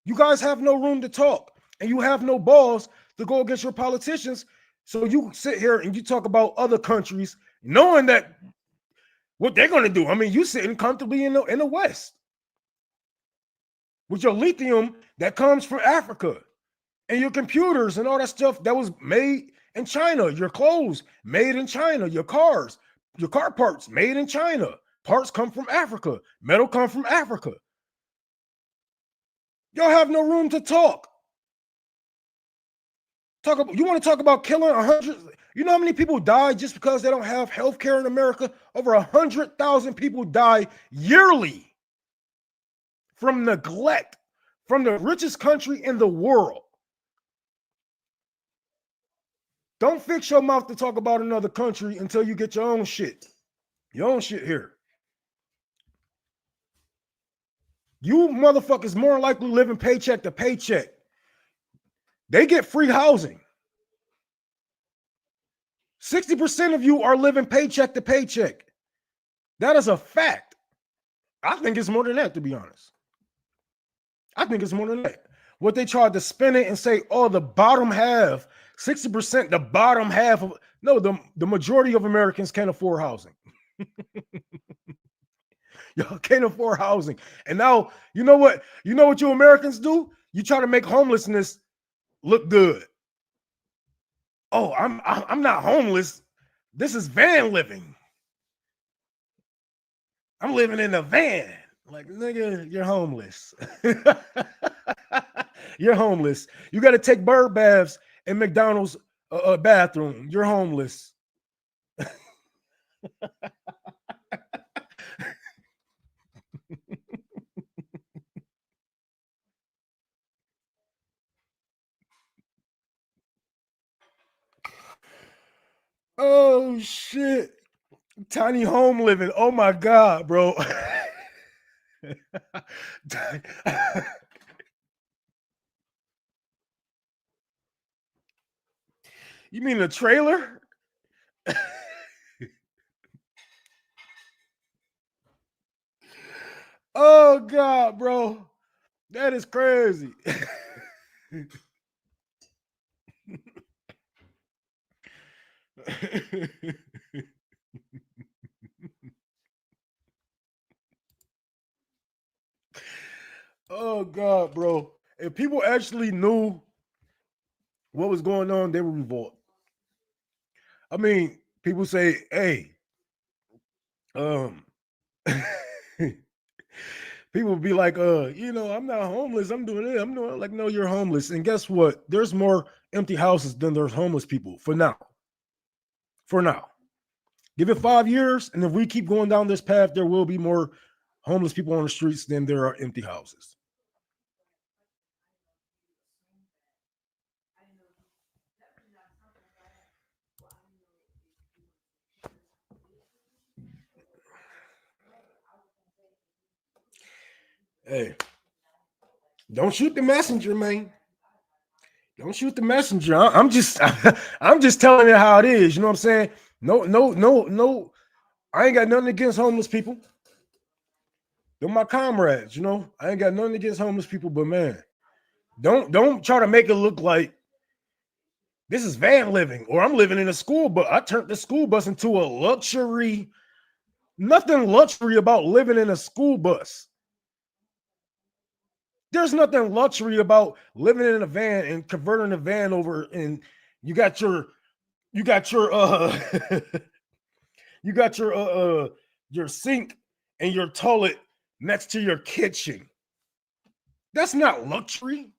You guys have no room to talk, and you have no balls to go against your politicians. So you sit here and you talk about other countries, knowing that what they're going to do. I mean, you sitting comfortably in the West with your lithium that comes from Africa, and your computers and all that stuff that was made in China, your clothes made in China, your car parts made in China. Parts come from Africa. Metal come from Africa. Y'all have no room to talk. You want to talk about killing 100? You know how many people die just because they don't have health care in America? Over 100,000 people die yearly from neglect from the richest country in the world. Don't fix your mouth to talk about another country until you get your own shit. Your own shit here. You motherfuckers more likely living paycheck to paycheck. They get free housing. 60% of you are living paycheck to paycheck. That is a fact. I think it's more than that, to be honest. I think it's more than that. What they tried to spin it and say, oh, the bottom half, 60%, the bottom half of, no, the majority of Americans can't afford housing. Y'all can't afford housing. And now, you know what you Americans do? You try to make homelessness look good. Oh, I'm not homeless. This is van living. I'm living in a van. Like, nigga, you're homeless. You're homeless. You got to take bird baths in McDonald's bathroom. You're homeless. Oh, shit. Tiny home living. Oh, my God, bro. You mean a trailer? Oh, God, bro. That is crazy. Oh God, bro. If people actually knew what was going on, they would revolt. I mean, people say, hey, um people would be like, I'm not homeless. I'm doing it. I'm doing it. Like, no, you're homeless. And guess what? There's more empty houses than there's homeless people for now. For now. Give it 5 years, and if we keep going down this path, there will be more homeless people on the streets than there are empty houses. Hey, don't shoot the messenger, man. Don't shoot the messenger. I'm just, I'm just telling you how it is. You know what I'm saying? No. I ain't got nothing against homeless people. They're my comrades. You know, I ain't got nothing against homeless people, but man, don't try to make it look like this is van living or I'm living in a school bus. I turned the school bus into a luxury. Nothing luxury about living in a school bus. There's nothing luxury about living in a van and converting a van over, and you got your you got your you got your sink and your toilet next to your kitchen. That's not luxury.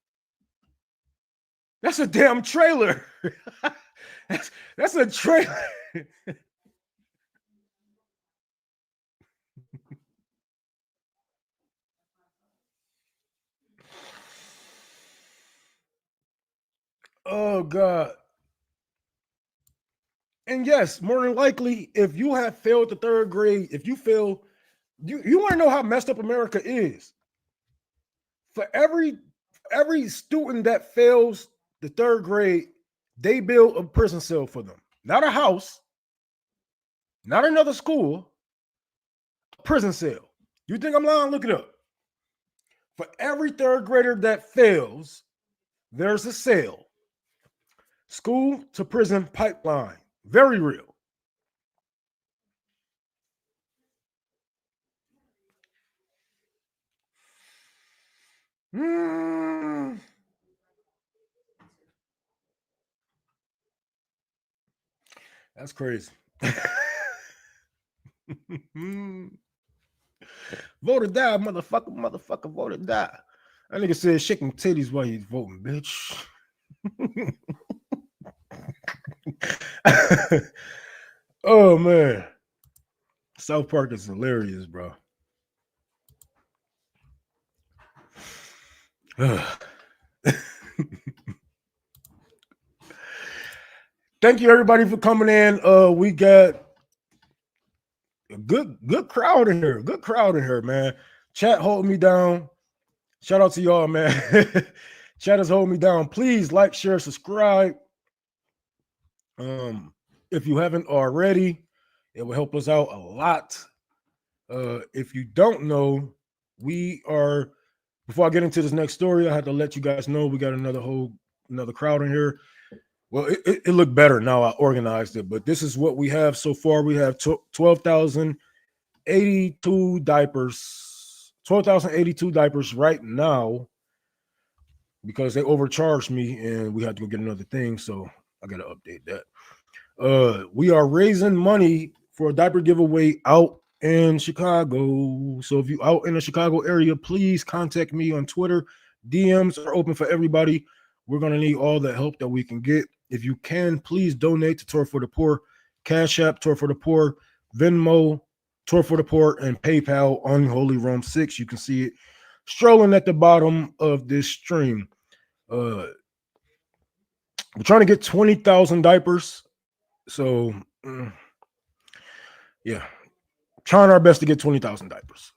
That's a damn trailer. that's a trailer. Oh God. And yes, more than likely, if you have failed the third grade, if you fail, you want to know how messed up America is. For every student that fails the third grade, they build a prison cell for them. Not a house, not another school, a prison cell. You think I'm lying? Look it up. For every third grader that fails, there's a cell. School to prison pipeline. Very real. That's crazy. Vote or die, motherfucker, vote or die. That nigga said shaking titties while he's voting, bitch. Oh man. South Park is hilarious, bro. Thank you everybody for coming in. We got a good crowd in here. Good crowd in here, man. Chat holding me down. Shout out to y'all, man. Chat is holding me down. Please like, share, subscribe. If you haven't already, it will help us out a lot. If you don't know, we are, before I get into this next story, I had to let you guys know we got another crowd in here. Well, it looked better now. I organized it, but this is what we have so far. We have 12,082 diapers. 12,082 diapers right now because they overcharged me and we had to go get another thing. So I got to update that. We are raising money for a diaper giveaway out in Chicago. So if you out in the Chicago area, please contact me on Twitter. DMs are open for everybody. We're going to need all the help that we can get. If you can, please donate to Tour for the Poor, Cash App, Tour for the Poor, Venmo, Tour for the Poor, and PayPal, Unholy Rome 6. You can see it strolling at the bottom of this stream. We're trying to get 20,000 diapers. So, yeah, trying our best to get 20,000 diapers.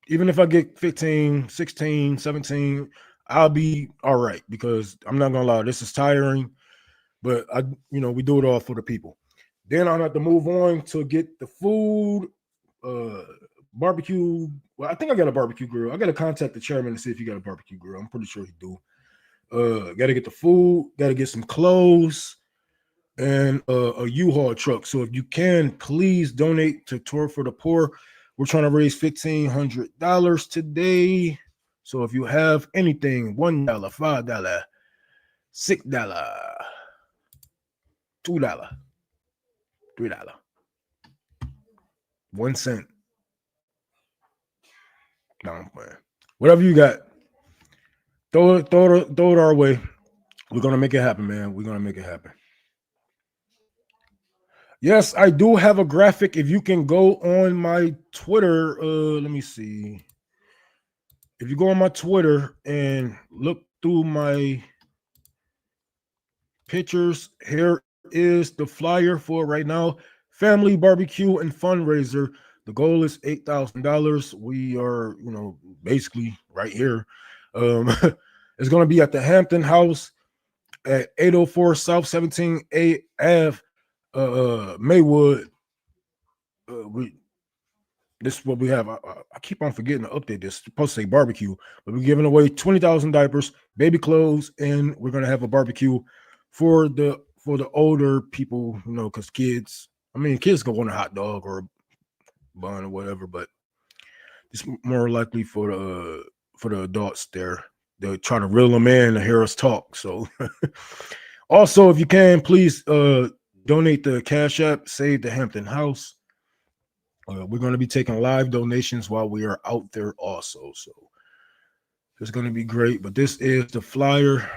Even if I get 15, 16, 17, I'll be all right because I'm not going to lie, this is tiring. But we do it all for the people. Then I'll have to move on to get the food, barbecue. Well, I think I got a barbecue grill. I got to contact the chairman to see if he got a barbecue grill. I'm pretty sure he do. Got to get the food. Got to get some clothes. and a U-Haul truck. So if you can, please donate to Tour for the Poor. We're trying to raise $1,500 today. So if you have anything, $1, $5, $6, $2, $3, 1 cent. No, I'm playing. Whatever you got, throw it our way. We're gonna make it happen, man. We're gonna make it happen. Yes, I do have a graphic. If you can go on my Twitter, let me see. If you go on my Twitter and look through my pictures, here is the flyer for right now. Family barbecue and fundraiser. The goal is $8,000. We are, basically right here. It's going to be at the Hampton House at 804 South 17A Ave, Maywood. This is what we have. I keep on forgetting to update this. It's supposed to say barbecue, but we're giving away 20,000 diapers, baby clothes, and we're going to have a barbecue for the older people, because kids can want a hot dog or a bun or whatever, but it's more likely for the adults there. They're trying to reel them in to hear us talk. So also, if you can, please donate the Cash App, Save the Hampton House. We're going to be taking live donations while we are out there also. So it's going to be great. But this is the flyer.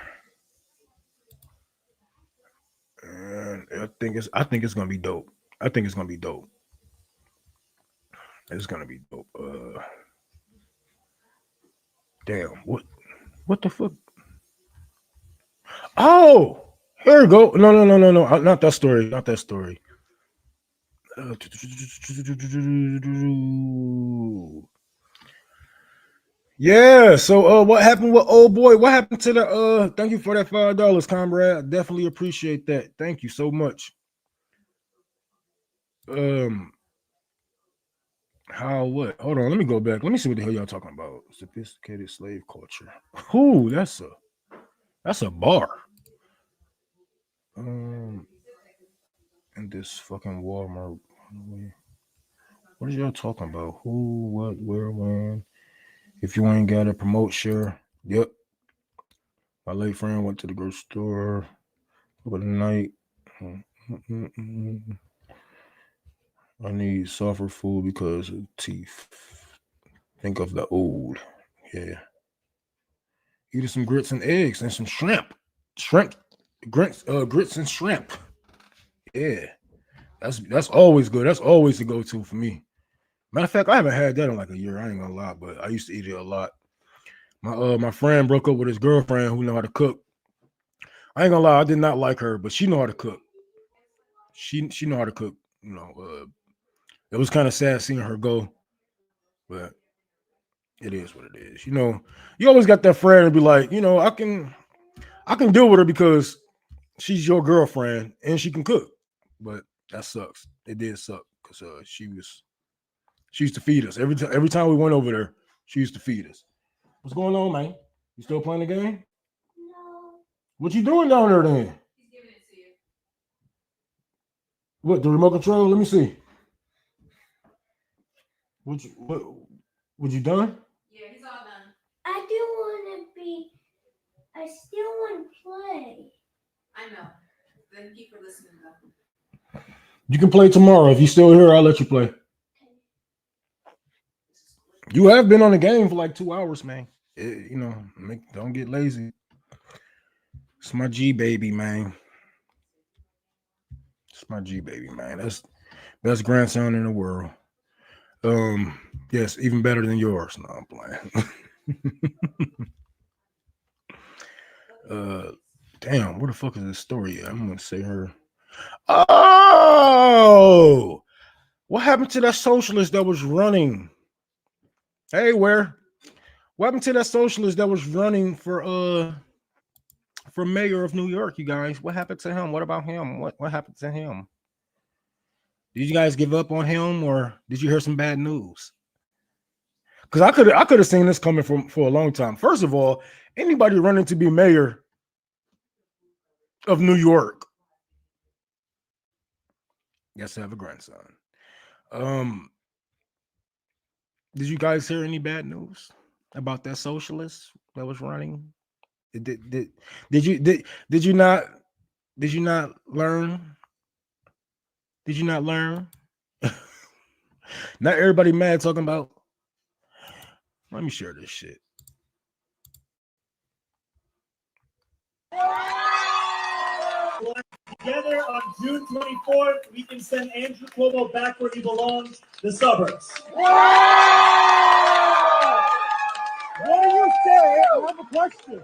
And I think it's going to be dope. It's going to be dope. Damn, what the fuck? Oh, here we go. No. Not that story. Yeah, so what happened with old boy? What happened to the thank you for that $5, comrade. I definitely appreciate that. Thank you so much. How what? Hold on, let me go back. Let me see what the hell y'all talking about. Sophisticated slave culture. Ooh, that's a bar. And this fucking Walmart. What are y'all talking about? Who, what, where, when? If you ain't got a promote share. Yep. My late friend went to the grocery store over the night. I need softer food because of teeth. Think of the old. Yeah. Eating some grits and eggs and some shrimp. Grits and shrimp. Yeah. That's always good. That's always the go-to for me. Matter of fact, I haven't had that in like a year. I ain't gonna lie, but I used to eat it a lot. My friend broke up with his girlfriend who know how to cook. I ain't gonna lie, I did not like her, but she know how to cook. She know how to cook. It was kind of sad seeing her go, but it is what it is. You always got that friend to be like, I can deal with her because she's your girlfriend and she can cook. But that sucks. It did suck because she used to feed us every time we went over there. She used to feed us. What's going on, man? You still playing the game? No. What you doing down there then? He's giving it to you. What, the remote control? Let me see. What you done? Yeah, he's all done. I still want to play. I know. Then keep her listening though. You can play tomorrow. If you're still here, I'll let you play. You have been on the game for like 2 hours, man. Don't get lazy. It's my G baby, man. That's best grandson in the world. Yes, even better than yours. No, I'm playing. Damn, where the fuck is this story at? I'm gonna say her. Oh, what happened to that socialist that was running? Hey, what happened to that socialist that was running for mayor of New York, you guys? What happened to him? What about him? What happened to him? Did you guys give up on him, or did you hear some bad news? Because I could have seen this coming for a long time. First of all, anybody running to be mayor of New York Yes, I have a grandson. Did you guys hear any bad news about that socialist that was running? Did you not learn? Did you not learn? Not everybody mad talking about. Let me share this shit. Together on June 24th, we can send Andrew Cuomo back where he belongs, the suburbs. What do you say? I have a question.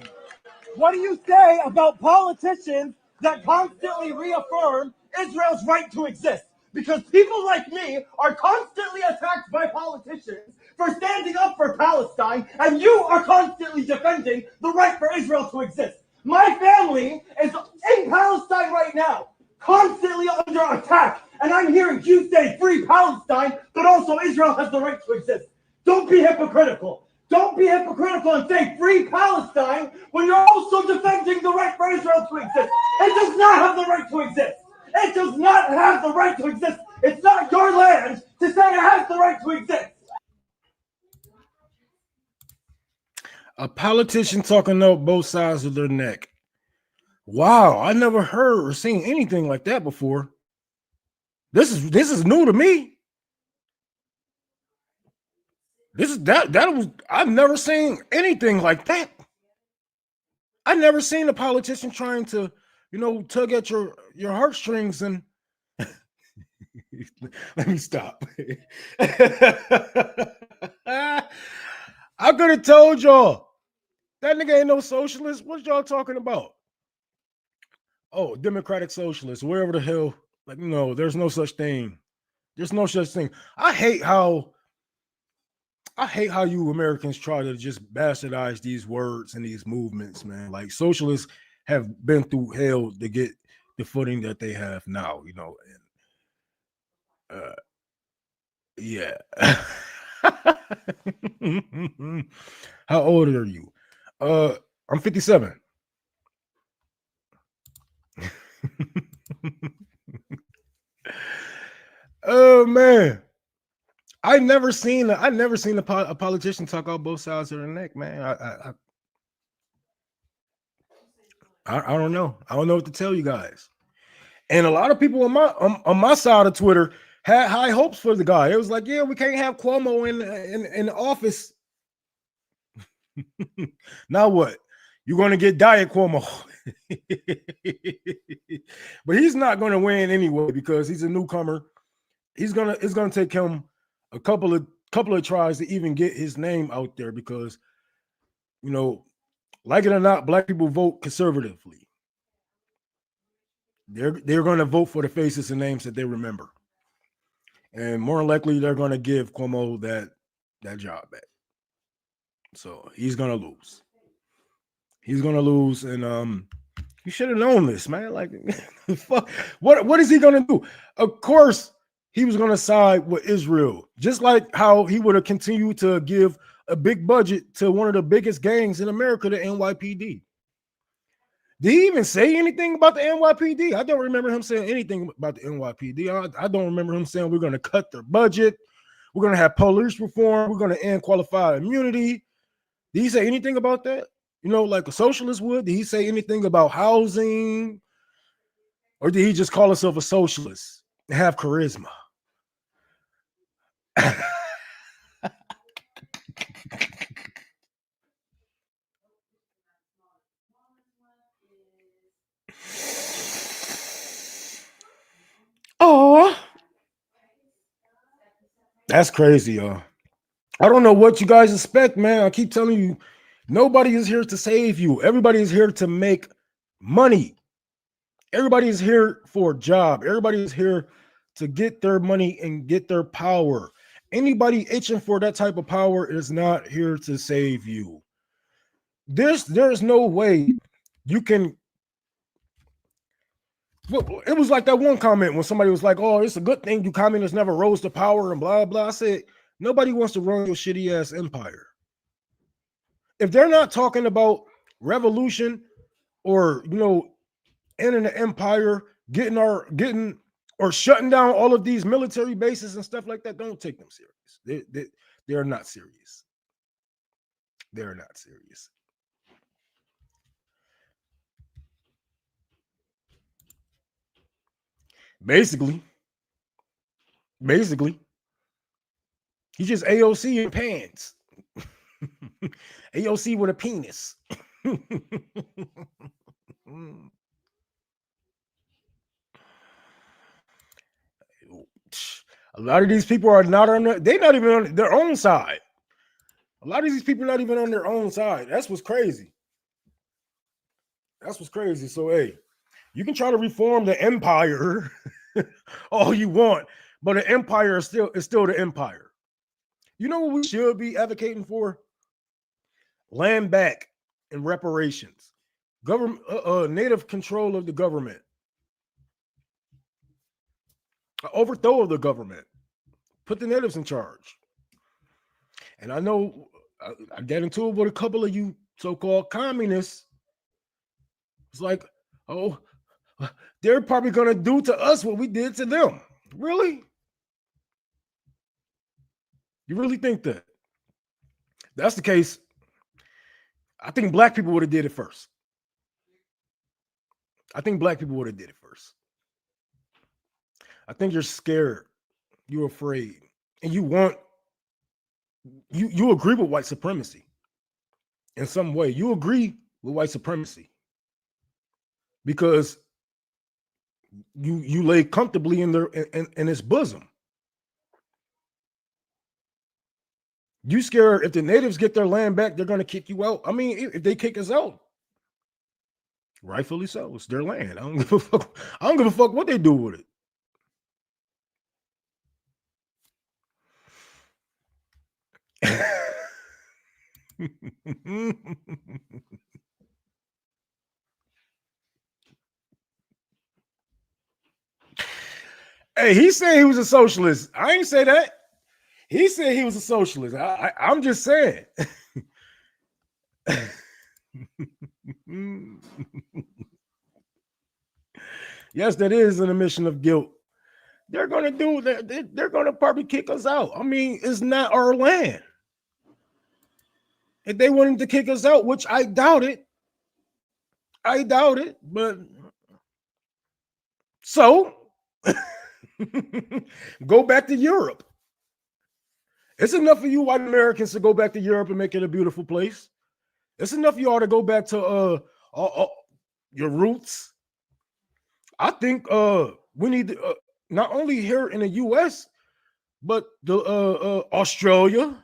What do you say about politicians that constantly reaffirm Israel's right to exist? Because people like me are constantly attacked by politicians for standing up for Palestine, and you are constantly defending the right for Israel to exist. My family is in Palestine right now, constantly under attack, and I'm hearing you say free Palestine, but also Israel has the right to exist. Don't be hypocritical. Don't be hypocritical and say free Palestine when you're also defending the right for Israel to exist. It does not have the right to exist. It does not have the right to exist. It's not your land to say it has the right to exist. A politician talking out both sides of their neck. Wow, I never heard or seen anything like that before. This is new to me. I've never seen anything like that. I've never seen a politician trying to, tug at your heartstrings and let me stop. I could have told y'all that nigga ain't no socialist. What y'all talking about? Oh, democratic socialist, wherever the hell. Like, there's no such thing. There's no such thing. I hate how you Americans try to just bastardize these words and these movements, man. Like, socialists have been through hell to get the footing that they have now, and yeah. How old are you? I'm 57. Oh man. I never seen a politician talk out both sides of their neck, man. I don't know. I don't know what to tell you guys. And a lot of people on my side of Twitter had high hopes for the guy. It was like, yeah, we can't have Cuomo in the office. Now what? You're going to get Diet Cuomo. But he's not going to win anyway because he's a newcomer. It's gonna take him a couple of tries to even get his name out there because, like it or not, black people vote conservatively. They're going to vote for the faces and names that they remember, and more likely they're going to give Cuomo that job back. So he's going to lose. He's going to lose, and you should have known this, man. Like, fuck, what is he going to do? Of course, he was going to side with Israel, just like how he would have continued to give a big budget to one of the biggest gangs in America, the NYPD. Did he even say anything about the NYPD? I don't remember him saying anything about the NYPD. I don't remember him saying we're going to cut their budget. We're going to have police reform. We're going to end qualified immunity. Did he say anything about that? Like a socialist would? Did he say anything about housing? Or did he just call himself a socialist and have charisma? Oh, that's crazy, y'all. I don't know what you guys expect, man. I keep telling you, nobody is here to save you. Everybody is here to make money. Everybody is here for a job. Everybody is here to get their money and get their power. Anybody itching for that type of power is not here to save you. There's no way you can. Well, it was like that one comment when somebody was like, "Oh, it's a good thing you communists never rose to power," and blah blah. I said, nobody wants to run your shitty ass empire. If they're not talking about revolution or ending the empire, getting or shutting down all of these military bases and stuff like that, don't take them serious. They are not serious. They're not serious. Basically, he's just AOC in pants. AOC with a penis. A lot of these people are not on they're not even on their own side. A lot of these people are not even on their own side. That's what's crazy. That's what's crazy. So, hey, you can try to reform the empire all you want, but the empire is still the empire. You know what we should be advocating for? Land back and reparations. Government, native control of the government. Overthrow of the government. Put the natives in charge. And I know I get into it with a couple of you so-called communists. It's like, oh, they're probably going to do to us what we did to them. Really? You really think that? That's the case. I think black people would have did it first. I think black people would have did it first. I think you're scared. You're afraid. And you agree with white supremacy in some way. You agree with white supremacy because you lay comfortably in its bosom. You scared if the natives get their land back, they're going to kick you out. I mean, if they kick us out, rightfully so. It's their land. I don't give a fuck. I don't give a fuck what they do with it. Hey, he said he was a socialist. I ain't say that. He said he was a socialist. I'm just saying. Yes, that is an admission of guilt. They're going to do that. They're going to probably kick us out. I mean, it's not our land. If they wanted to kick us out, which I doubt it, but so go back to Europe. It's enough of you white Americans to go back to Europe and make it a beautiful place. It's enough of y'all to go back to your roots. I think we need to, not only here in the U.S., but the Australia,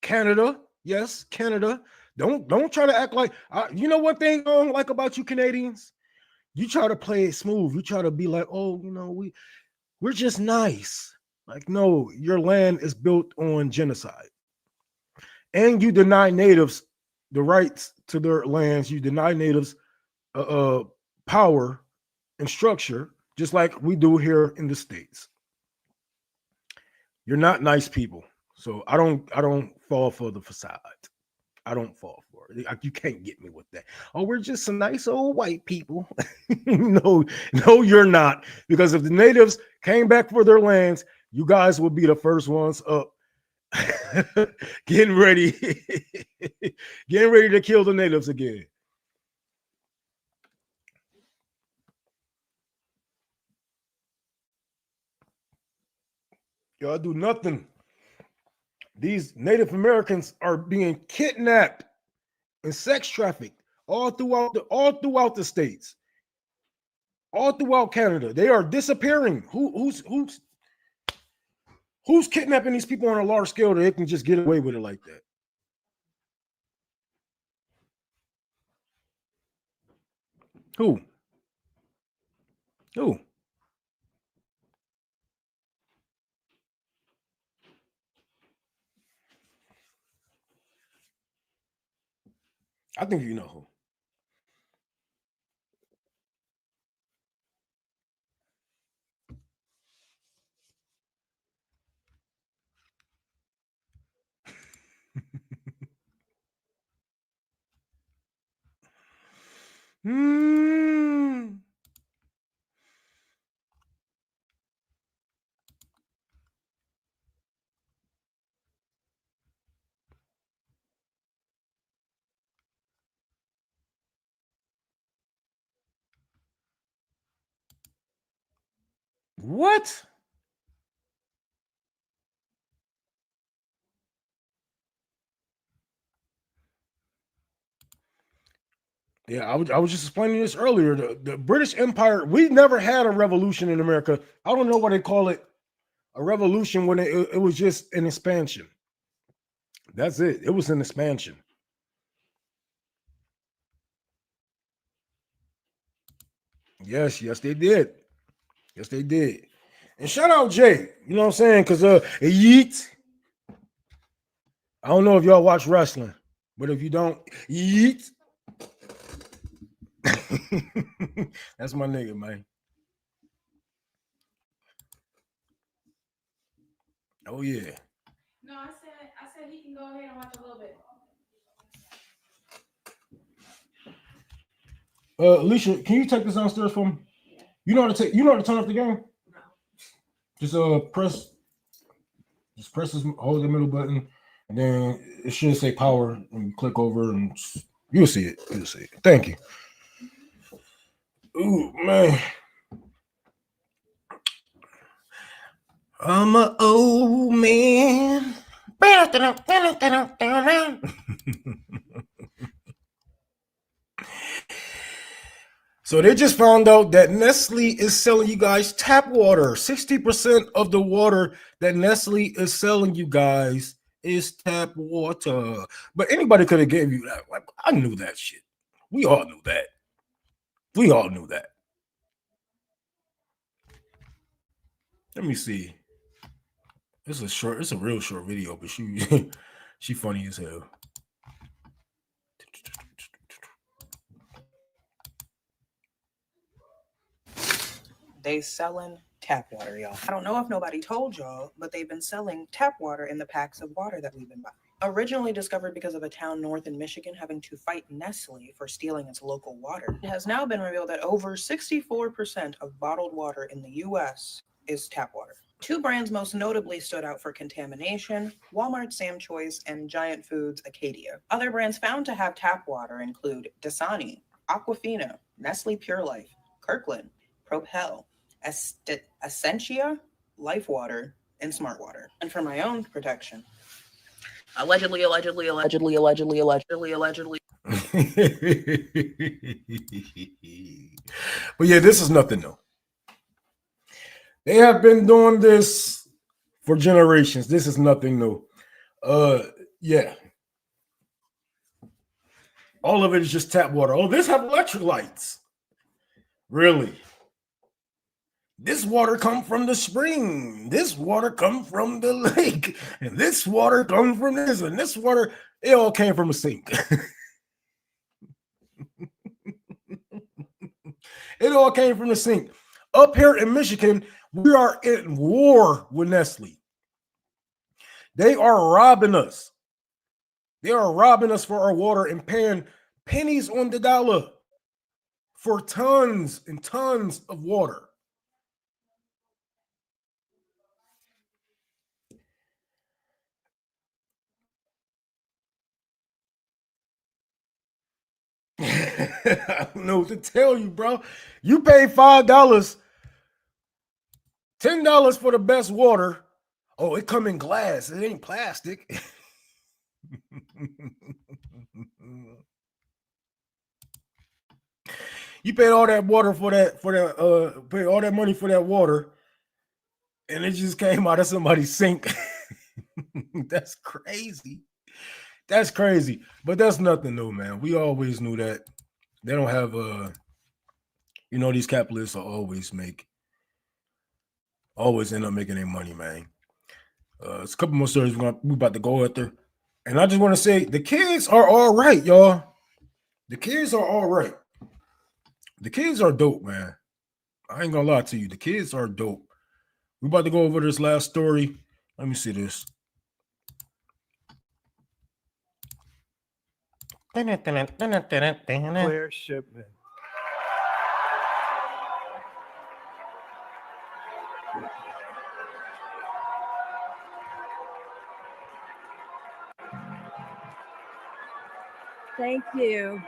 Canada. Yes, Canada. Don't try to act like you know one thing I don't like about you Canadians. You try to play it smooth. You try to be like, oh, you know, we're just nice. Like, no, your land is built on genocide, and you deny natives the rights to their lands. You deny natives power and structure, just like we do here in the States. You're not nice people. So I don't fall for the facade. I don't fall for it. You can't get me with that. Oh, we're just some nice old white people. No, you're not. Because if the natives came back for their lands, you guys would be the first ones up. getting ready to kill the natives again. Y'all do nothing. These Native Americans are being kidnapped and sex trafficked all throughout the states, all throughout Canada. They are disappearing. Who's kidnapping these people on a large scale that they can just get away with it like that? Who? I think you know who. What? Yeah, I was just explaining this earlier. The British Empire, we never had a revolution in America. I don't know why they call it a revolution when it was just an expansion. That's it. It was an expansion. Yes, yes, they did. Yes, they did. And shout out Jay. You know what I'm saying? Because yeet. I don't know if y'all watch wrestling, but if you don't, yeet. That's my nigga, man. Oh yeah. No, I said he can go ahead and watch a little bit. Alicia, can you take this downstairs for me? You know how to turn off the game? No. Just press this, hold the middle button, and then it should say power, and you click over, and you'll see it. You'll see it. Thank you. Ooh, man. I'm an old man. So they just found out that Nestle is selling you guys tap water. 60% of the water that Nestle is selling you guys is tap water. But anybody could have gave you that. Like, I knew that shit. We all knew that. We all knew that. Let me see. It's a real short video, but she funny as hell. They selling tap water, y'all. I don't know if nobody told y'all, but they've been selling tap water in the packs of water that we've been buying. Originally discovered because of a town north in Michigan having to fight Nestle for stealing its local water, it has now been revealed that over 64% of bottled water in the US is tap water. Two brands most notably stood out for contamination: Walmart Sam Choice and Giant Foods Acadia. Other brands found to have tap water include Dasani, Aquafina, Nestle Pure Life, Kirkland, Propel, Essentia, Life Water, and Smart Water. And for my own protection, allegedly. But yeah, this is nothing new. They have been doing this for generations. This is nothing new. Yeah. All of it is just tap water. Oh, this have electric lights. Really? This water come from the spring. This water come from the lake. And this water comes from this. And this water, it all came from a sink. It all came from the sink. Up here in Michigan, we are in war with Nestle. They are robbing us. They are robbing us for our water and paying pennies on the dollar for tons and tons of water. I don't know what to tell you, bro. You pay $5, $10 for the best water. Oh, it come in glass. It ain't plastic. You paid all that water paid all that money for that water, and it just came out of somebody's sink. That's crazy. That's crazy. But that's nothing new, man. We always knew that. They don't have these capitalists will always end up making their money, man. It's a couple more stories we about to go after. And I just want to say the kids are all right, y'all. The kids are all right. The kids are dope, man. I ain't gonna lie to you. The kids are dope. We about to go over this last story. Let me see this. Clear shipment. Thank you.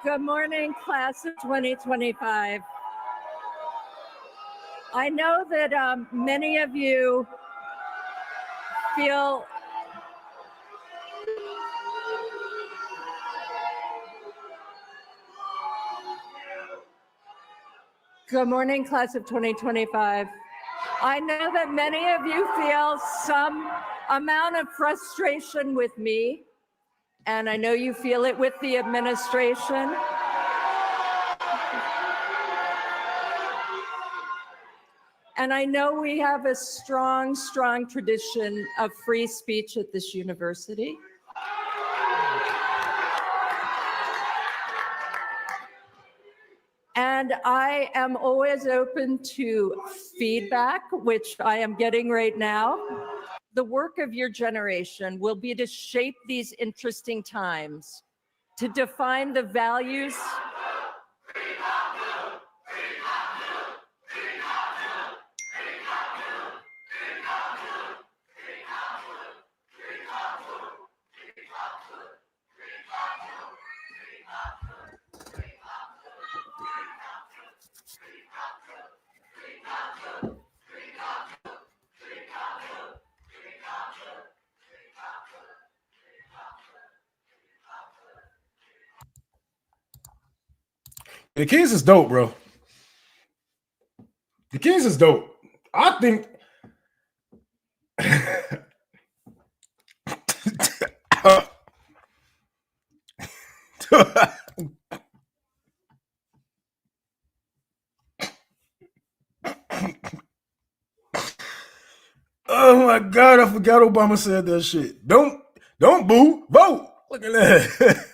Good morning, class of 2025. I know that many of you feel Good morning, class of 2025. I know that many of you feel some amount of frustration with me, and I know you feel it with the administration. And I know we have a strong, strong tradition of free speech at this university. And I am always open to feedback, which I am getting right now. The work of your generation will be to shape these interesting times, to define the values. The kids is dope, bro. The kids is dope. I think oh my God, I forgot Obama said that shit. Don't boo, vote. Look at that.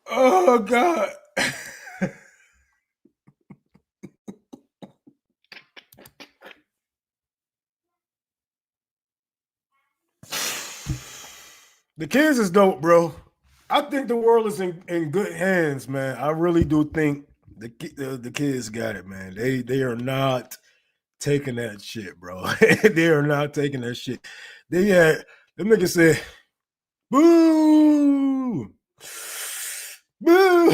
Oh God. The kids is dope, bro. I think the world is in good hands, man. I really do think the kids got it, man. They are not taking that shit, bro. They are not taking that shit. They had them niggas said, boo, boo.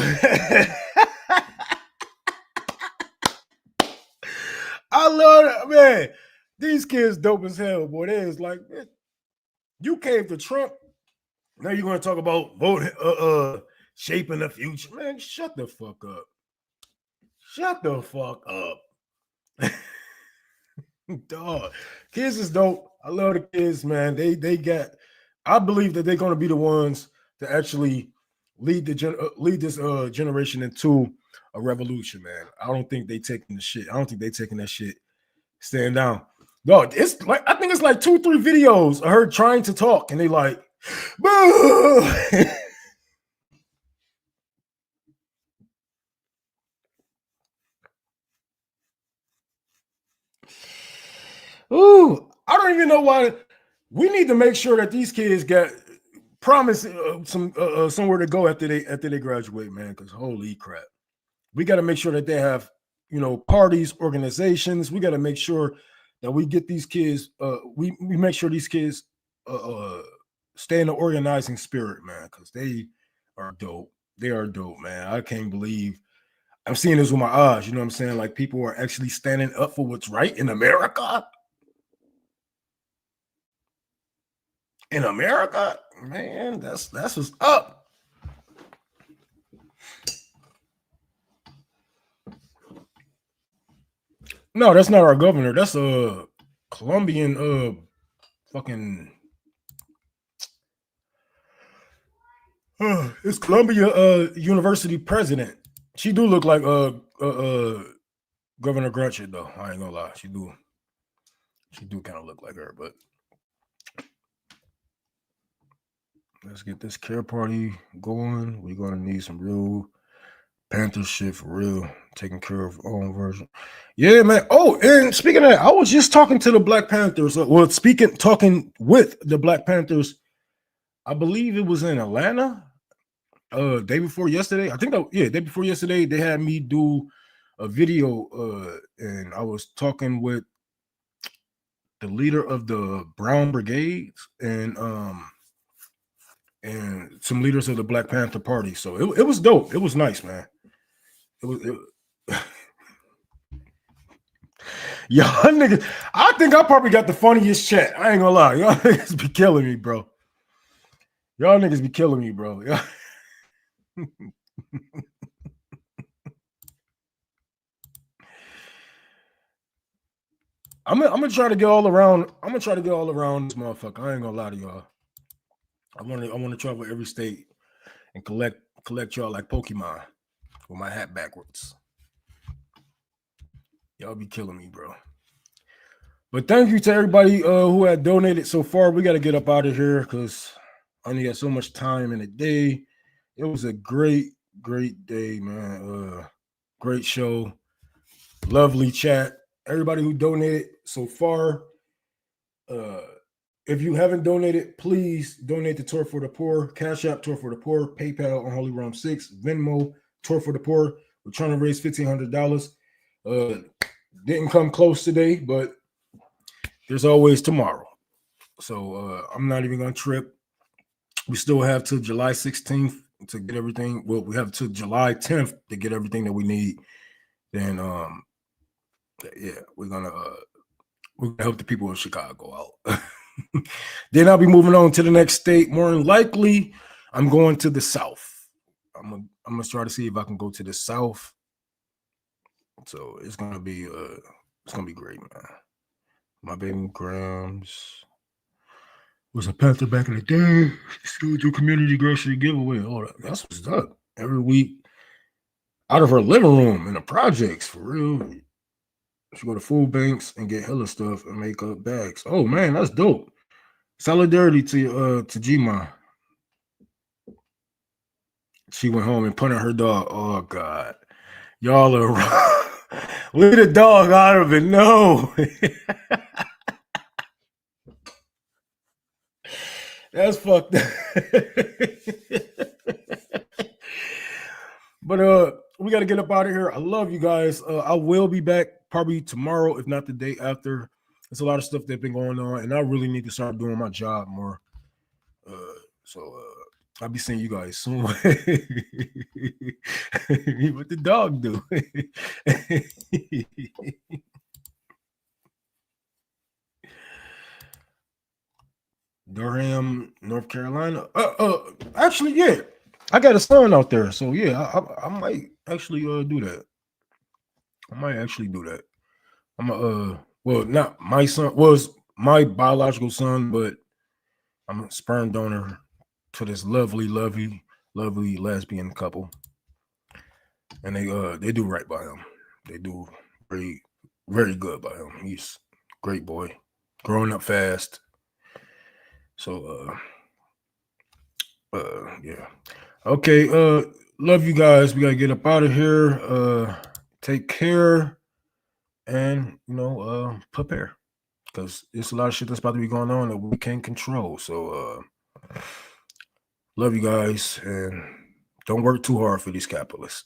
I love it, man. These kids dope as hell, boy. They is like, man, you came to Trump. Now you're gonna talk about vote, shaping the future, man. Shut the fuck up. Shut the fuck up. Dog, kids is dope. I love the kids, man. They got. I believe that they're gonna be the ones to actually lead this generation into a revolution, man. I don't think they taking the shit. I don't think they taking that shit. Stand down. No, it's like I think it's like 2-3 videos of her trying to talk, and they like, boo. Ooh, I don't even know why. We need to make sure that these kids get promise some somewhere to go after they graduate, man. Because holy crap, we got to make sure that they have parties, organizations. We got to make sure that we get these kids. We make sure these kids stay in the organizing spirit, man. Because they are dope. They are dope, man. I can't believe I'm seeing this with my eyes. You know what I'm saying? Like people are actually standing up for what's right in America. In America, man, that's what's up. No, that's not our governor. That's a Colombian fucking it's Columbia University president. She do look like Governor Grunchett though. I ain't gonna lie. She do kind of look like her, but let's get this care party going. We're gonna need some real Panther shit for real, taking care of our own version. Yeah, man. Oh, and speaking of that, I was just talking to the Black Panthers. Talking with the Black Panthers. I believe it was in Atlanta. Day before yesterday. I think day before yesterday, they had me do a video. And I was talking with the leader of the Brown Brigades and some leaders of the Black Panther Party. So it was dope. It was nice, man. Y'all niggas, I think I probably got the funniest chat. I ain't gonna lie. Y'all niggas be killing me, bro. Y'all niggas be killing me, bro. I'm gonna try to get all around. I'm gonna try to get all around this motherfucker. I ain't gonna lie to y'all. I want to travel every state and collect y'all like Pokemon with my hat backwards. Y'all be killing me, bro. But thank you to everybody who had donated so far. We got to get up out of here because I only got so much time in a day. It was a great day, man. Great show. Lovely chat. Everybody who donated so far. If you haven't donated, please donate to Tour for the Poor. Cash App, Tour for the Poor. PayPal on Holy Realm 6. Venmo, Tour for the Poor. We're trying to raise $1,500. Didn't come close today, but there's always tomorrow. So I'm not even going to trip. We still have till July 16th to get everything. Well, we have till July 10th to get everything that we need. Then, yeah, we're gonna help the people of Chicago out. Then I'll be moving on to the next state. More than likely, I'm going to the South. I'm gonna try to see if I can go to the South. So it's gonna be great, man. My baby Grams was a Panther back in the day. Still do community grocery giveaway. All that. That's what's up. Every week, out of her living room in the projects, for real. She go to food banks and get hella stuff and make up bags. Oh man, that's dope. Solidarity to G-Ma. She went home and punted her dog. Oh God, y'all are wrong. Leave the dog out of it. No. That's fucked up. But we got to get up out of here. I love you guys. I will be back probably tomorrow, if not the day after. There's a lot of stuff that's been going on, and I really need to start doing my job more. So I'll be seeing you guys soon. What the dog do? Durham, North Carolina. Actually, yeah, I got a son out there, so yeah, I might actually do that. I might actually do that. I'm well, not my son was my biological son, but I'm a sperm donor to this lovely lesbian couple, and they do right by him. They do very good by him. He's a great boy, growing up fast. So yeah. Okay, love you guys. We gotta get up out of here. Take care, and prepare, because there's a lot of shit that's about to be going on that we can't control. So love you guys, and don't work too hard for these capitalists.